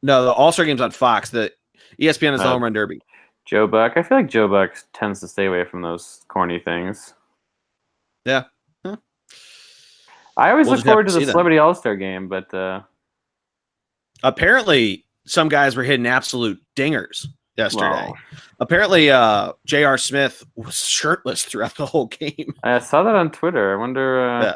A: No, the All-Star game's on Fox. The ESPN is the Home Run Derby.
B: Joe Buck. I feel like Joe Buck tends to stay away from those corny things.
A: Yeah. Huh.
B: I always
A: We'll
B: look
A: just have
B: forward
A: to
B: to the
A: see then.
B: Celebrity All-Star game, but
A: Apparently, some guys were hitting absolute dingers yesterday.
B: well,
A: Apparently, J.R. Smith was shirtless throughout the whole game.
B: I saw that on Twitter. I wonder.
A: Yeah.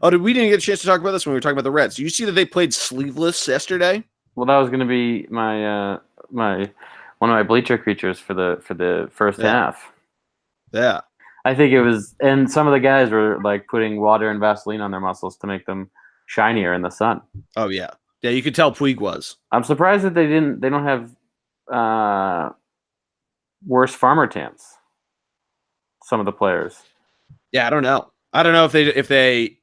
A: Oh, we didn't get a chance to talk about this when we were talking about the Reds. Do you see that they played sleeveless yesterday?
B: Well, that was going to be my one of my bleacher creatures for the first
A: Yeah.
B: half.
A: Yeah.
B: I think it was, and some of the guys were like putting water and Vaseline on their muscles to make them shinier in the sun.
A: Oh, yeah. Yeah, you could tell Puig was.
B: I'm surprised that they don't have worse farmer tans. Some of the players.
A: Yeah, I don't know. I don't know if they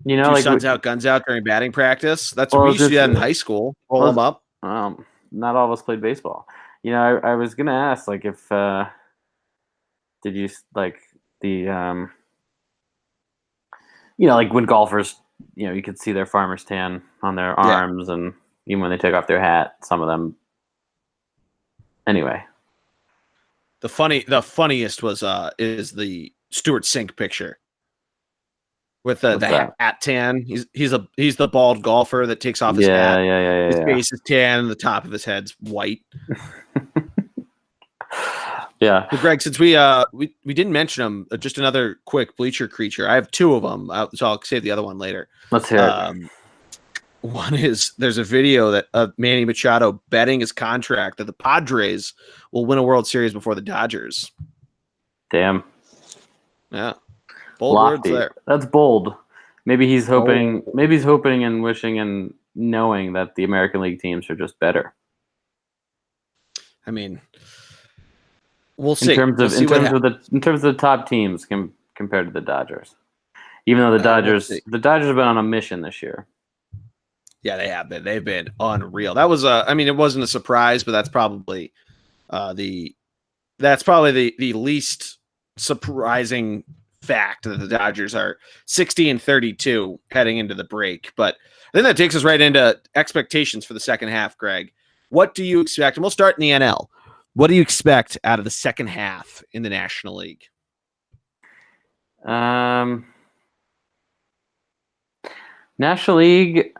B: You know,
A: do
B: like
A: suns out, guns out during batting practice. That's what
B: well,
A: we used to do
B: just
A: that in high school. Roll them up.
B: not all of us played baseball. You know, I was gonna ask, like, if did you like the you know, like when golfers, you know, you could see their farmer's tan on their
A: Yeah.
B: arms, and even when they take off their hat, some of them. Anyway,
A: The funniest was is the Stuart Sink picture with the hat tan. He's the bald golfer that takes off his hat. His face is tan, and the top of his head's white.
B: Yeah.
A: So Greg, since we didn't mention him, just another quick bleacher creature. I have two of them, so I'll save the other one later.
B: Let's hear it.
A: One is there's a video that of Manny Machado betting his contract that the Padres will win a World Series before the Dodgers.
B: Damn.
A: Yeah, bold words there.
B: That's bold. Maybe he's hoping. Maybe he's hoping and wishing and knowing that the American League teams are just better.
A: I mean, we'll see.
B: In terms of the top teams compared to the Dodgers, even though the Dodgers have been on a mission this year.
A: Yeah, they have been. They've been unreal. That was I mean, it wasn't a surprise, but that's probably the least surprising fact that the Dodgers are 60-32 heading into the break. But I think that takes us right into expectations for the second half, Greg. What do you expect? And we'll start in the NL. What do you expect out of the second half in the National League?
B: National League,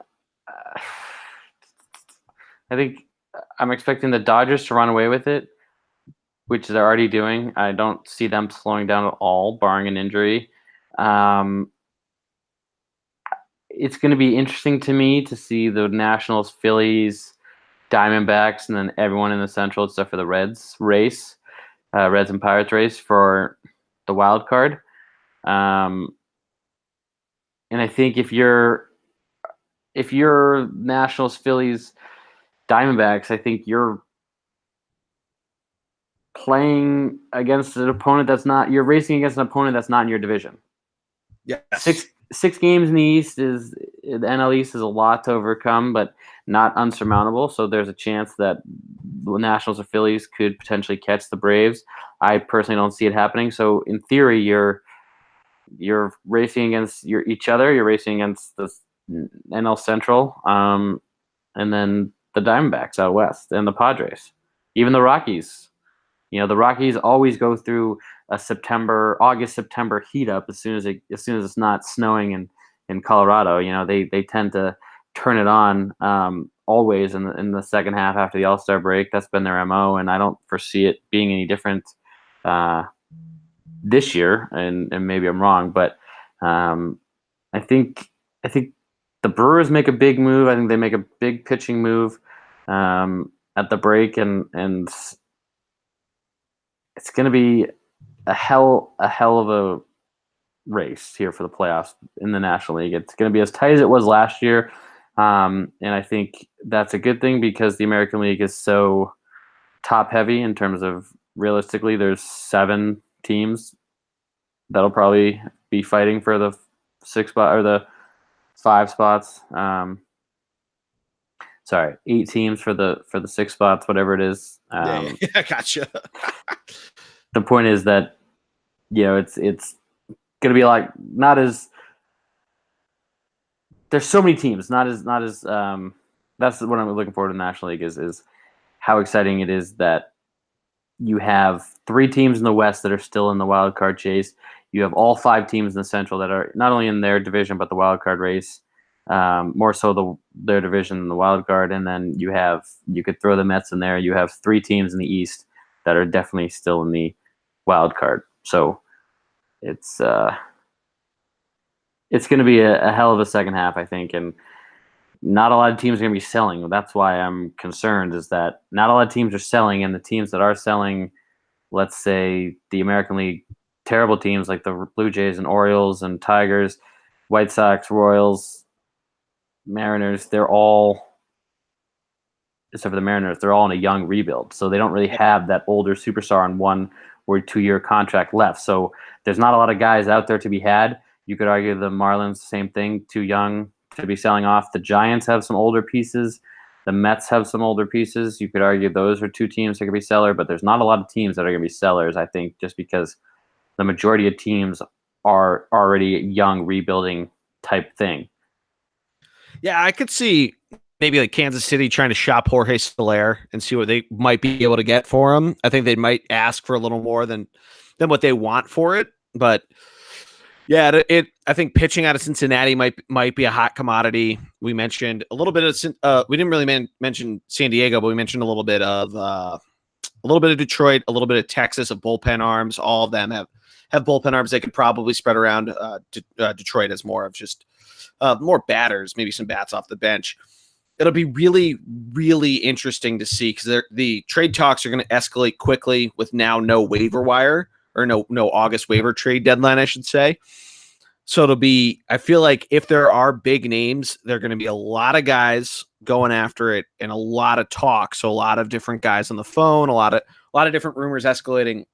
B: I think I'm expecting the Dodgers to run away with it, which they're already doing. I don't see them slowing down at all, barring an injury. It's going to be interesting to me to see the Nationals, Phillies, Diamondbacks, and then everyone in the Central except for the Reds Reds and Pirates race for the wild card. And I think if you're Nationals, Phillies, Diamondbacks, I think you're playing against an opponent you're racing against an opponent that's not in your division.
A: Yes.
B: Six games in the East the NL East is a lot to overcome, but not unsurmountable. So there's a chance that the Nationals or Phillies could potentially catch the Braves. I personally don't see it happening. So in theory, you're racing against each other. You're racing against the NL Central, and then the Diamondbacks out west, and the Padres, even the Rockies. You know, the Rockies always go through a August-September heat up as soon as it's not snowing in Colorado. You know, they tend to turn it on always in the second half after the All-Star break. That's been their MO, and I don't foresee it being any different this year. And maybe I'm wrong, but I think the Brewers make a big move. I think they make a big pitching move at the break, and it's going to be a hell of a race here for the playoffs in the National League. It's going to be as tight as it was last year, and I think that's a good thing because the American League is so top heavy in terms of realistically there's 7 teams that'll probably be fighting for the 6 spot or the 5 spots. 8 teams for the 6 spots, whatever it is.
A: I gotcha.
B: The point is that, you know, it's going to be like not as there's so many teams, not as that's what I'm looking forward to in the National League is how exciting it is that you have 3 teams in the West that are still in the wild card chase. you have all 5 teams in the Central that are not only in their division but the wild card race, more so their division than the wild card, and then you could throw the Mets in there. You have 3 teams in the East that are definitely still in the wild card. So it's going to be a hell of a second half, I think, and not a lot of teams are going to be selling. That's why I'm concerned, is that not a lot of teams are selling, and the teams that are selling, let's say the American League terrible teams like the Blue Jays and Orioles and Tigers, White Sox, Royals, Mariners, they're all, except for the Mariners, they're all in a young rebuild. So they don't really have that older superstar on 1 or 2 year contract left. So there's not a lot of guys out there to be had. You could argue the Marlins, same thing, too young to be selling off. The Giants have some older pieces. The Mets have some older pieces. You could argue those are 2 teams that could be seller, but there's not a lot of teams that are going to be sellers, I think, just because the majority of teams are already young, rebuilding type thing.
A: Yeah, I could see maybe like Kansas City trying to shop Jorge Soler and see what they might be able to get for him. I think they might ask for a little more than what they want for it. But yeah, I think pitching out of Cincinnati might be a hot commodity. We mentioned a little bit of we didn't really mention San Diego, but we mentioned a little bit of Detroit, a little bit of Texas, of bullpen arms. All of them have bullpen arms they could probably spread around. Detroit as more of just more batters, maybe some bats off the bench. It'll be really, really interesting to see, because the trade talks are going to escalate quickly with now no waiver wire, or no August waiver trade deadline, I should say. So I feel like if there are big names, there are going to be a lot of guys going after it and a lot of talk. So a lot of different guys on the phone, a lot of different rumors escalating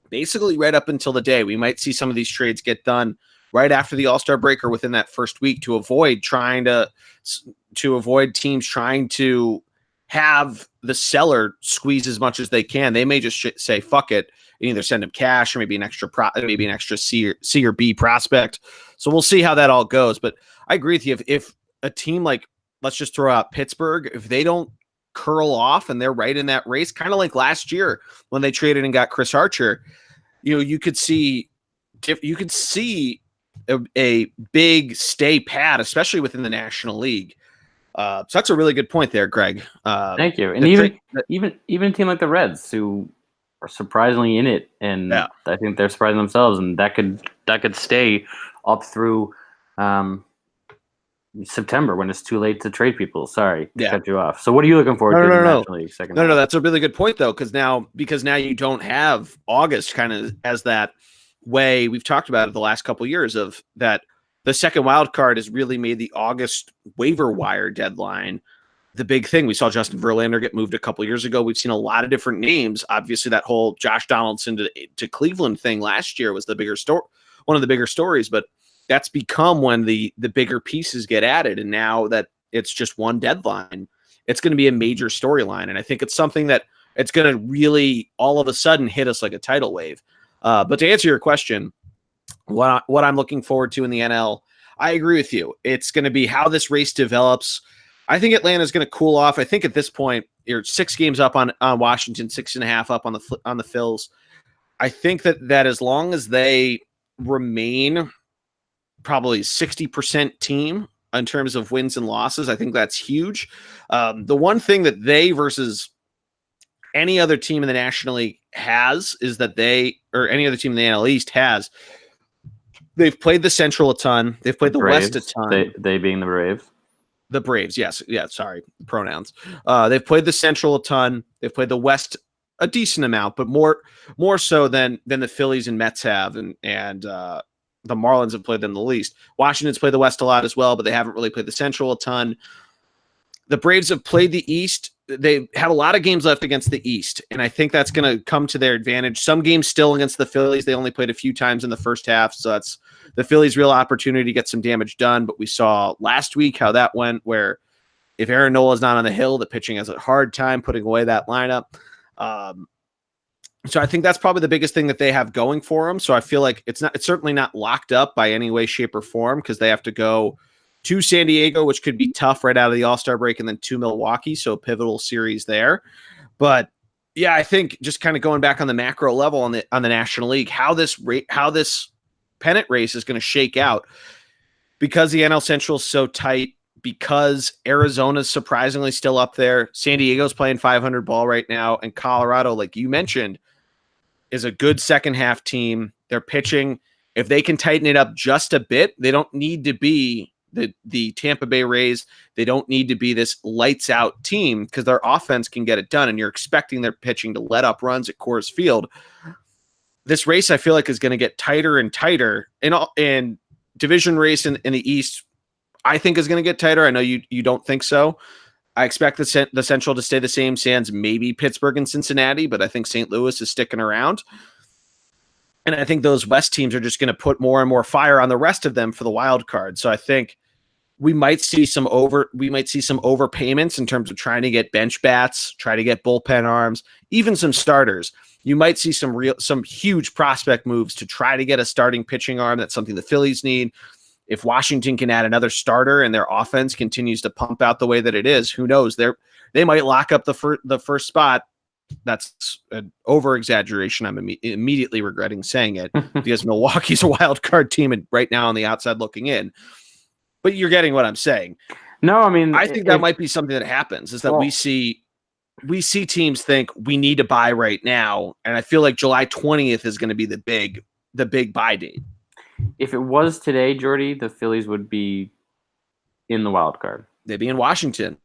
A: basically right up until the day. We might see some of these trades get done right after the All-Star break or within that first week, to avoid teams trying to have the seller squeeze as much as they can. They may just say, fuck it, and either send them cash or maybe an extra C or B prospect. So we'll see how that all goes. But I agree with you. If a team like, let's just throw out Pittsburgh, if they don't curl off and they're right in that race, kind of like last year when they traded and got Chris Archer, you could see a big stay pat, especially within the National League. So that's a really good point there, Greg.
B: Thank you. And even a team like the Reds, who are surprisingly in it, and I think they're surprising themselves, and that could stay up through September, when it's too late to trade people. Sorry to cut you off. So what are you looking forward to in the National League second half?
A: No, that's a really good point, though, because now you don't have August kind of as that way we've talked about it the last couple of years, of that the second wild card has really made the August waiver wire deadline the big thing. We saw Justin Verlander get moved a couple of years ago. We've seen a lot of different names. Obviously, that whole Josh Donaldson to Cleveland thing last year was one of the bigger stories, but that's become when the bigger pieces get added. And now that it's just one deadline, it's going to be a major storyline. And I think it's something that it's going to really all of a sudden hit us like a tidal wave. But to answer your question, what I'm looking forward to in the NL, I agree with you. It's going to be how this race develops. I think Atlanta's going to cool off. I think at this point, you're 6 games up on Washington, 6.5 up on the Phils. I think that as long as they remain probably 60% team in terms of wins and losses, I think that's huge. The one thing that they versus any other team in the National League has is that any other team in the NL East has, they've played the Central a ton. They've played the
B: Braves,
A: West a ton.
B: They being the Braves.
A: The Braves, yes. Yeah, sorry, pronouns. They've played the Central a ton. They've played the West a decent amount, but more so than the Phillies and Mets have, and the Marlins have played them the least. Washington's played the West a lot as well, but they haven't really played the Central a ton. The Braves have played the East. They have a lot of games left against the East, and I think that's going to come to their advantage. Some games still against the Phillies. They only played a few times in the first half, so that's the Phillies' real opportunity to get some damage done. But we saw last week how that went, where if Aaron Nola's not on the hill, the pitching has a hard time putting away that lineup. So I think that's probably the biggest thing that they have going for them. So I feel like it's certainly not locked up by any way, shape, or form, because they have to go to San Diego, which could be tough right out of the All-Star break, and then to Milwaukee, so a pivotal series there. But yeah, I think just kind of going back on the macro level on the National League, how this pennant race is going to shake out because the NL Central is so tight, because Arizona's surprisingly still up there. San Diego's playing 500 ball right now, and Colorado, like you mentioned, is a good second half team. They're pitching. If they can tighten it up just a bit, they don't need to be the Tampa Bay Rays. They don't need to be this lights out team because their offense can get it done, and you're expecting their pitching to let up runs at Coors Field. This race, I feel like, is going to get tighter and tighter. And division race in the East, I think, is going to get tighter. I know you don't think so. I expect the Central to stay the same, sans maybe Pittsburgh and Cincinnati, but I think St. Louis is sticking around. And I think those West teams are just going to put more and more fire on the rest of them for the wild card. So I think we might see some overpayments in terms of trying to get bench bats, try to get bullpen arms, even some starters. You might see some huge prospect moves to try to get a starting pitching arm. That's something the Phillies need. If Washington can add another starter and their offense continues to pump out the way that it is, who knows? They might lock up the first spot. That's an over-exaggeration. I'm immediately regretting saying it because Milwaukee's a wild card team and right now on the outside looking in. But you're getting what I'm saying.
B: No, I mean,
A: I think that might be something that happens, is that we see teams think we need to buy right now, and I feel like July 20th is going to be the big buy date.
B: If it was today, Jordy, the Phillies would be in the wild card.
A: They'd be in Washington.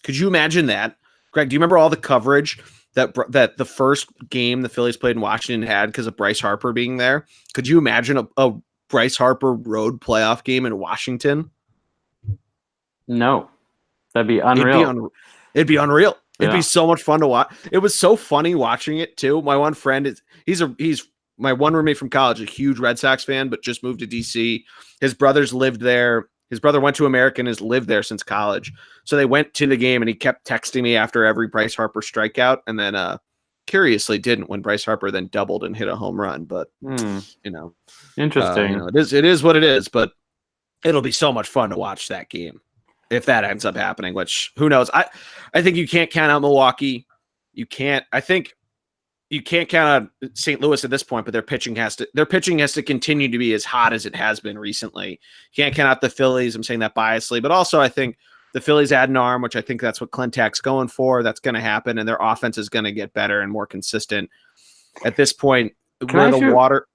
A: Could you imagine that? Greg, do you remember all the coverage that the first game the Phillies played in Washington had because of Bryce Harper being there? Could you imagine a Bryce Harper road playoff game in Washington?
B: No. That'd be unreal.
A: It'd be unreal. It'd
B: Yeah.
A: be so much fun to watch. It was so funny watching it too. My one friend he's my one roommate from college, a huge Red Sox fan, but just moved to DC. His brothers lived there. His brother went to America and has lived there since college. So they went to the game and he kept texting me after every Bryce Harper strikeout. And then curiously didn't when Bryce Harper then doubled and hit a home run. But,
B: Interesting.
A: It is what it is, but it'll be so much fun to watch that game if that ends up happening, which who knows? I think you can't count out Milwaukee. I think you can't count out St. Louis at this point, but their pitching has to continue to be as hot as it has been recently. You can't count out the Phillies. I'm saying that biasly, but also I think the Phillies add an arm, which I think that's what Clintak's going for. That's going to happen, and their offense is going to get better and more consistent. At this point, where the water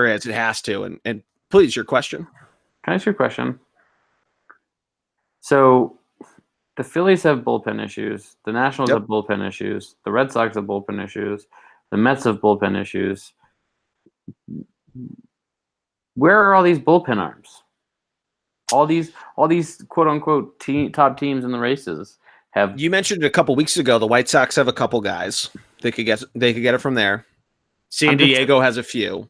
A: is, it has to. And please, your question.
B: Can I ask you a question? So the Phillies have bullpen issues. The Nationals have bullpen issues. The Red Sox have bullpen issues. The Mets have bullpen issues. Where are all these bullpen arms? All these quote unquote top teams in the races have. You
A: mentioned a couple weeks ago the White Sox have a couple guys. They could get it from there. San Diego has a few.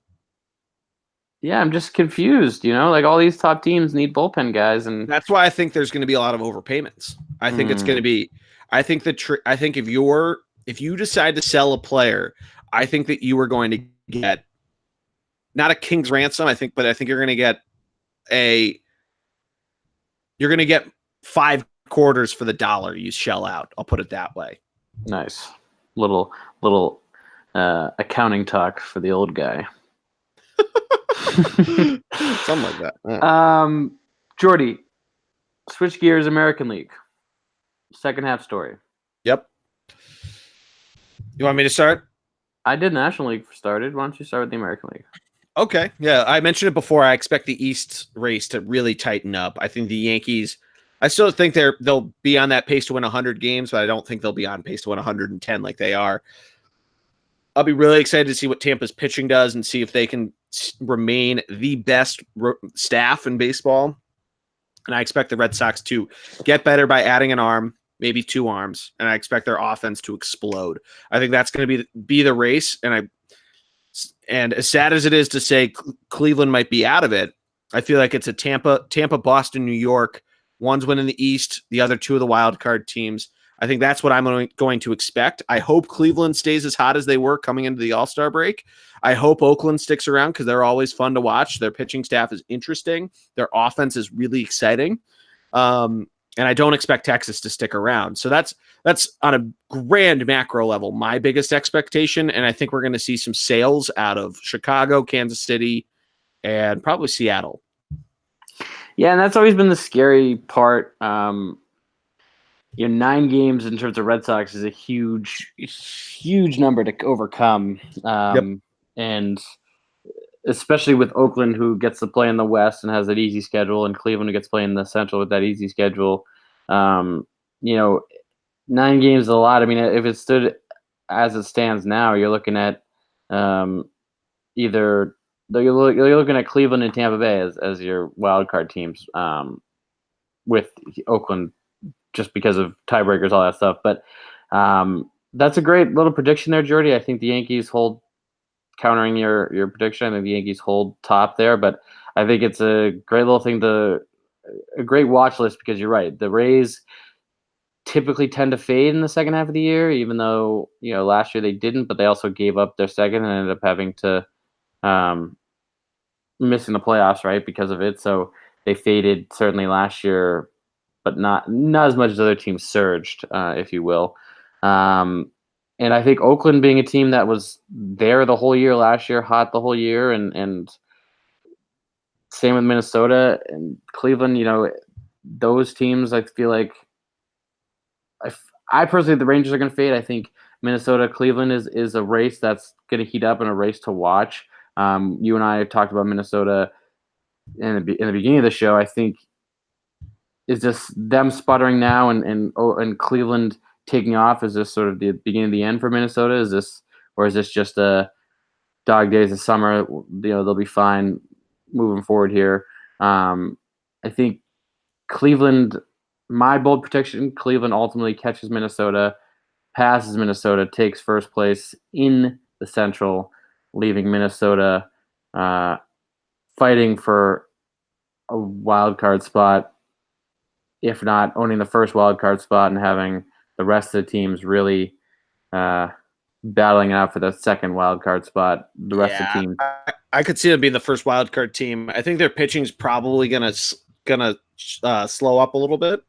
B: Yeah, I'm just confused. Like all these top teams need bullpen guys, and
A: that's why I think there's going to be a lot of overpayments. I think it's going to be. I think if you decide to sell a player, I think that you are going to get not a king's ransom. I think you're going to get you're going to get 5 quarters for the dollar you shell out. I'll put it that way.
B: Nice little accounting talk for the old guy.
A: Something like that. Yeah.
B: Jordy, switch gears. American League, second half story.
A: Yep. You want me to start?
B: I did National League started. Why don't you start with the American League?
A: Okay. Yeah, I mentioned it before. I expect the East race to really tighten up. I think the Yankees. I still think they'll be on that pace to win 100 games, but I don't think they'll be on pace to win 110 like they are. I'll be really excited to see what Tampa's pitching does and see if they can remain the best staff in baseball. And I expect the Red Sox to get better by adding an arm, maybe 2 arms, and I expect their offense to explode. I think that's going to be the race. And as sad as it is to say Cleveland might be out of it, I feel like it's a Tampa, Boston, New York. One's winning the East, the other 2 of the wild card teams. I think that's what I'm going to expect. I hope Cleveland stays as hot as they were coming into the All-Star break. I hope Oakland sticks around because they're always fun to watch. Their pitching staff is interesting. Their offense is really exciting. and I don't expect Texas to stick around. So that's on a grand macro level my biggest expectation, and I think we're going to see some sales out of Chicago, Kansas City, and probably Seattle.
B: Yeah, and that's always been the scary part. 9 games in terms of Red Sox is a huge number to overcome. And especially with Oakland, who gets to play in the West and has an easy schedule, and Cleveland, who gets to play in the Central with that easy schedule. 9 games is a lot. I mean, if it stood as it stands now, you're looking at you're looking at Cleveland and Tampa Bay as your wild card teams, with Oakland just because of tiebreakers, all that stuff. But that's a great little prediction there, Jordy. I think the Yankees hold, countering your prediction, I think the Yankees hold top there. But I think it's a great little thing, a great watch list, because you're right. The Rays typically tend to fade in the second half of the year, even though last year they didn't, but they also gave up their second and ended up having to missing the playoffs, right, because of it. So they faded certainly last year, but not as much as other teams surged, if you will. And I think Oakland, being a team that was there the whole year last year, hot the whole year, and same with Minnesota and Cleveland, those teams, I feel like I personally, the Rangers are going to fade. I think Minnesota, Cleveland is a race that's going to heat up and a race to watch. You and I talked about Minnesota in the beginning of the show. I think is just them sputtering now and Cleveland taking off. Is this sort of the beginning of the end for Minnesota? Is this just a dog days of summer? They'll be fine moving forward here. I think Cleveland, my bold prediction, Cleveland ultimately catches Minnesota, passes Minnesota, takes first place in the Central, leaving Minnesota fighting for a wild card spot, if not owning the first wild card spot, and having the rest of the teams really battling it out for the second wild card spot. The rest of the team,
A: I could see them being the first wild card team. I think their pitching's probably gonna slow up a little bit.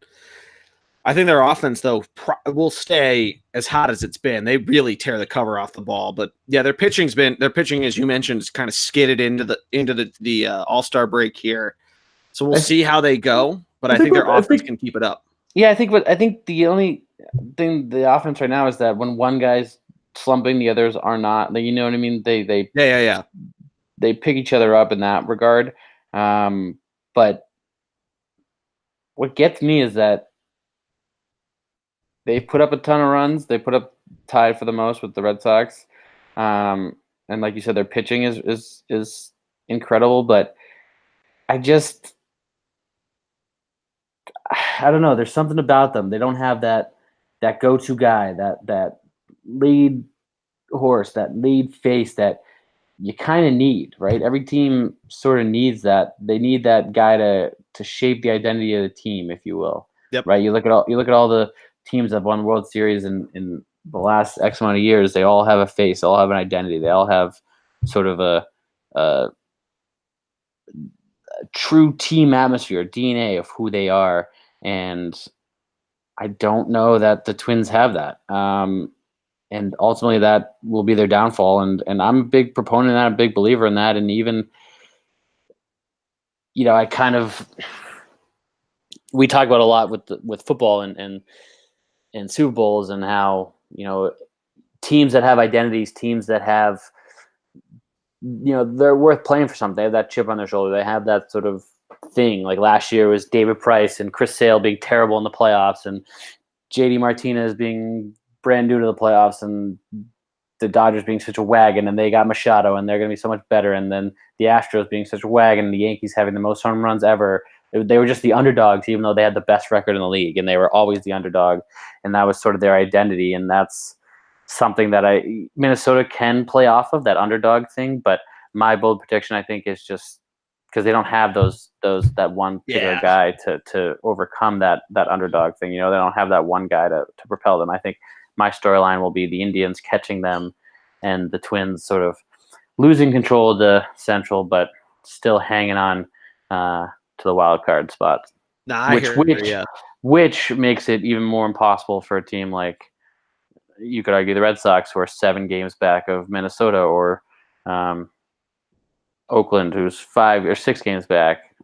A: I think their offense, though, will stay as hot as it's been. They really tear the cover off the ball. But yeah, their pitching, as you mentioned, is kind of skidded into the All-Star break here. So we'll see how they go. But I think their offense can keep it up.
B: Yeah, I think the only thing the offense right now is that when one guy's slumping, the others are not. You know what I mean? They pick each other up in that regard. But what gets me is that they put up a ton of runs. They put up tied for the most with the Red Sox. And like you said, their pitching is incredible. But I don't know. There's something about them. They don't have that go-to guy, that lead horse, that lead face that you kind of need, right? Every team sort of needs that. They need that guy to shape the identity of the team, if you will.
A: Yep.
B: Right? You look at all the teams that have won World Series in the last X amount of years. They all have a face. They all have an identity. They all have sort of a true team atmosphere, DNA of who they are. And I don't know that the Twins have that. And ultimately that will be their downfall. And I'm a big proponent of that, a big believer in that. And even, I kind of, we talk about a lot with football and Super Bowls, and how, teams that have identities, teams that have, they're worth playing for something. They have that chip on their shoulder. They have that sort of thing. Like last year was David Price and Chris Sale being terrible in the playoffs, and JD Martinez being brand new to the playoffs, and the Dodgers being such a wagon, and they got Machado and they're going to be so much better. And then the Astros being such a wagon, and the Yankees having the most home runs ever. They were just the underdogs, even though they had the best record in the league, and they were always the underdog. And that was sort of their identity. And that's something that Minnesota can play off of, that underdog thing. But my bold prediction, I think, is just because they don't have that one particular guy to overcome that underdog thing. They don't have that one guy to propel them. I think my storyline will be the Indians catching them, and the Twins sort of losing control of the Central, but still hanging on to the wild card spot.
A: Nah, I
B: which
A: hear
B: which
A: you.
B: which makes it even more impossible for a team like, you could argue, the Red Sox, who are 7 games back of Minnesota, or um, Oakland, who's 5 or 6 games back.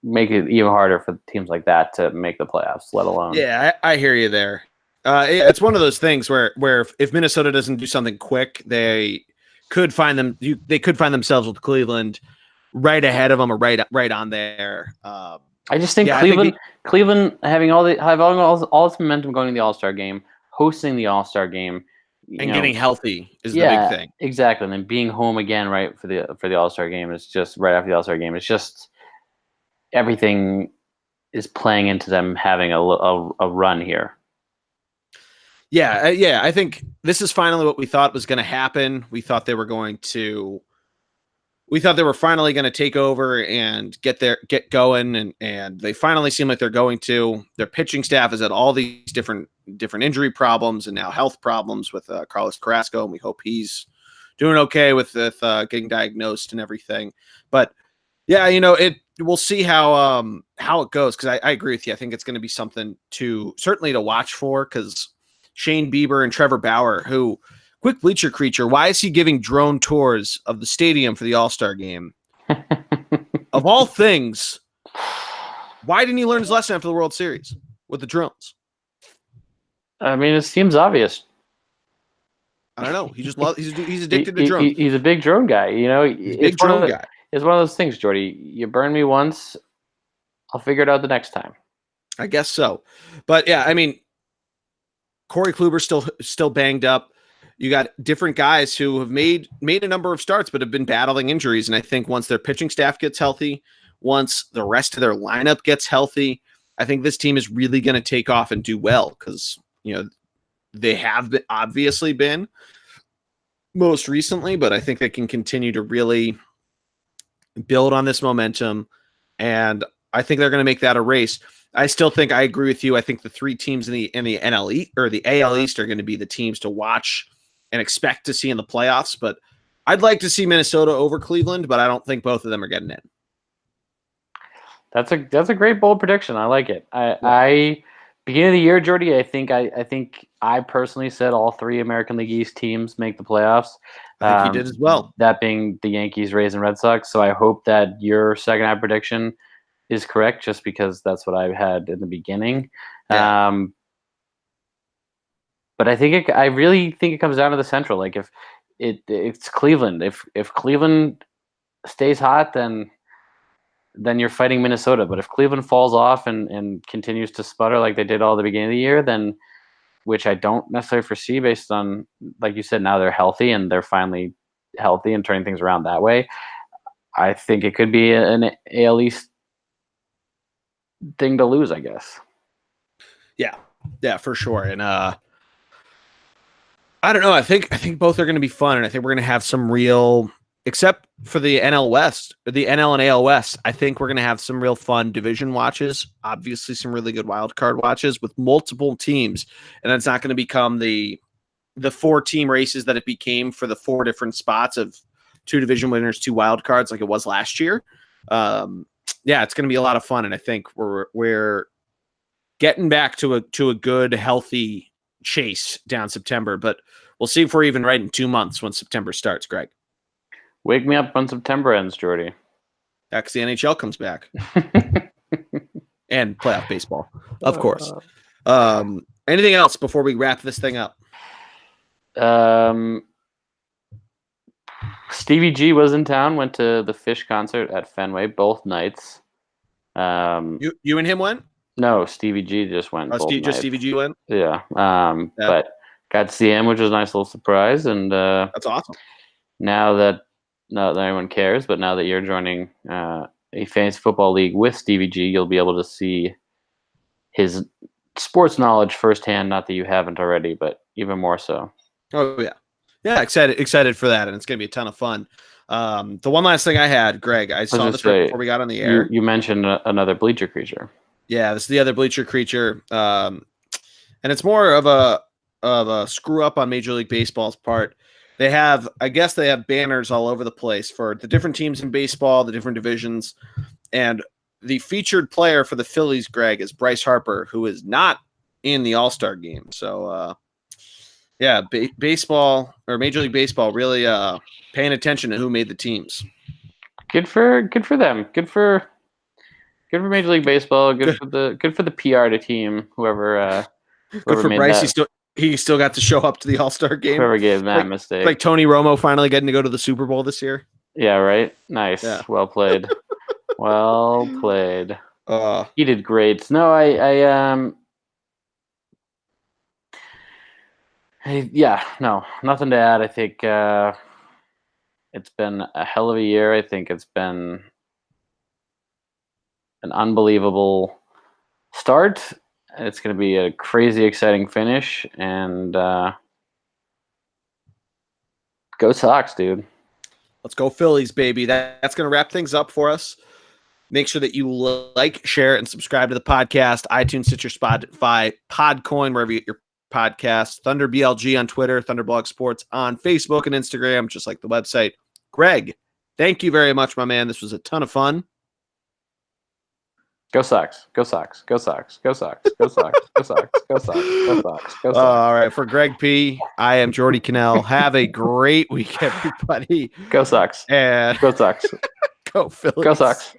B: Make it even harder for teams like that to make the playoffs, let alone.
A: Yeah, I hear you there. It's one of those things where if Minnesota doesn't do something quick, they could find themselves with Cleveland right ahead of them, or right on there.
B: I just think
A: Yeah, I think
B: Cleveland having all this momentum going to the All-Star game, hosting the All-Star game,
A: and getting healthy is the big
B: yeah,
A: thing.
B: exactly, and then being home again right for the All-Star game is just right after the All-Star game. It's just everything is playing into them having a run here.
A: Yeah. I think this is finally what we thought was going to happen. We thought they were finally going to take over and get going, and they finally seem like they're going to. Their pitching staff has had all these different injury problems and now health problems with Carlos Carrasco, and we hope he's doing okay with getting diagnosed and everything. But yeah, we'll see how it goes, because I agree with you. I think it's going to be something certainly to watch for, because Shane Bieber and Trevor Bauer, who, quick bleacher creature, why is he giving drone tours of the stadium for the All-Star game? Of all things, why didn't he learn his lesson after the World Series with the drones?
B: I mean, it seems obvious.
A: I don't know. He just he's addicted to drones.
B: He's a big drone guy.
A: He's a big drone guy.
B: It's one of those things, Jordy. You burn me once, I'll figure it out the next time.
A: I guess so. But yeah, I mean, Corey Kluber's still banged up. You got different guys who have made a number of starts, but have been battling injuries. And I think once their pitching staff gets healthy, once the rest of their lineup gets healthy, I think this team is really going to take off and do well, because, they have obviously been most recently, but I think they can continue to really build on this momentum. And I think they're going to make that a race. I still think, I agree with you. I think the 3 teams in the NL East, or the AL East, are going to be the teams to watch and expect to see in the playoffs. But I'd like to see Minnesota over Cleveland, but I don't think both of them are getting in.
B: That's a great bold prediction. I like it. I beginning of the year, Jordy, I think I personally said all 3 American League East teams make the playoffs.
A: I think you did as well.
B: That being the Yankees, Rays, and Red Sox. So I hope that your second half prediction is correct, just because that's what I had in the beginning. Yeah. But I really think it comes down to the Central. Like, if it's Cleveland, if Cleveland stays hot, then you're fighting Minnesota. But if Cleveland falls off and continues to sputter like they did all the beginning of the year, then, which I don't necessarily foresee based on, like you said, now they're healthy and they're finally healthy and turning things around that way, I think it could be an AL East thing to lose, I guess. Yeah, for sure. And I don't know. I think both are going to be fun, and I think we're going to have some real, except for the NL West, the NL and AL West, I think we're going to have some real fun division watches. Obviously, some really good wild card watches with multiple teams, and it's not going to become the 4-team races that it became for the 4 different spots of 2 division winners, 2 wild cards, like it was last year. Yeah, it's going to be a lot of fun, and I think we're getting back to a good, healthy chase down September. But we'll see if we're even right in 2 months when September starts, Greg. Wake me up when September ends, Jordy.
A: Yeah, because the NHL comes back. And playoff baseball, of course. Anything else before we wrap this thing up?
B: Stevie G was in town, went to the Fish concert at Fenway both nights.
A: You and him went?
B: No, Stevie G just went.
A: Just Stevie G went?
B: Yeah. But got to see him, which was a nice little surprise. And
A: that's awesome.
B: Now that anyone cares, but now that you're joining a fantasy football league with Stevie G, you'll be able to see his sports knowledge firsthand. Not that you haven't already, but even more so.
A: Oh yeah, excited for that, and it's gonna be a ton of fun. The one last thing I had, Greg, I saw this right before we got on the air.
B: You mentioned another bleacher creature.
A: Yeah, this is the other bleacher creature, and it's more of a screw up on Major League Baseball's part. They have banners all over the place for the different teams in baseball, the different divisions, and the featured player for the Phillies, Greg, is Bryce Harper, who is not in the All-Star game. So, yeah, baseball or Major League Baseball really paying attention to who made the teams.
B: Good for them. Good for Major League Baseball. Good for the PR to team. Whoever
A: Good for
B: made
A: Bryce.
B: that.
A: He still got to show up to the All-Star game.
B: Whoever gave that mistake.
A: Like Tony Romo finally getting to go to the Super Bowl this year.
B: Yeah, right. Nice.
A: Yeah.
B: Well played. Well played.
A: He
B: did great. No, no, nothing to add. I think it's been a hell of a year. I think it's been an unbelievable start. It's going to be a crazy exciting finish, and go Sox, dude.
A: Let's go Phillies, baby. That's going to wrap things up for us. Make sure that you like, share, and subscribe to the podcast. iTunes, Stitcher, Spotify, Podcoin, wherever you get your podcasts. Thunder BLG on Twitter, Thunderblog Sports on Facebook and Instagram, just like the website. Greg, thank you very much, my man. This was a ton of fun.
B: Go Sox. Go Sox. Go Sox. Go Sox. Go Sox. Go Sox. Go Sox. Go Sox. Go Sox.
A: All right. For Greg P., I am Jordy Cannell. Have a great week, everybody.
B: Go Sox.
A: And
B: go Sox.
A: Go Phillies.
B: Go Sox.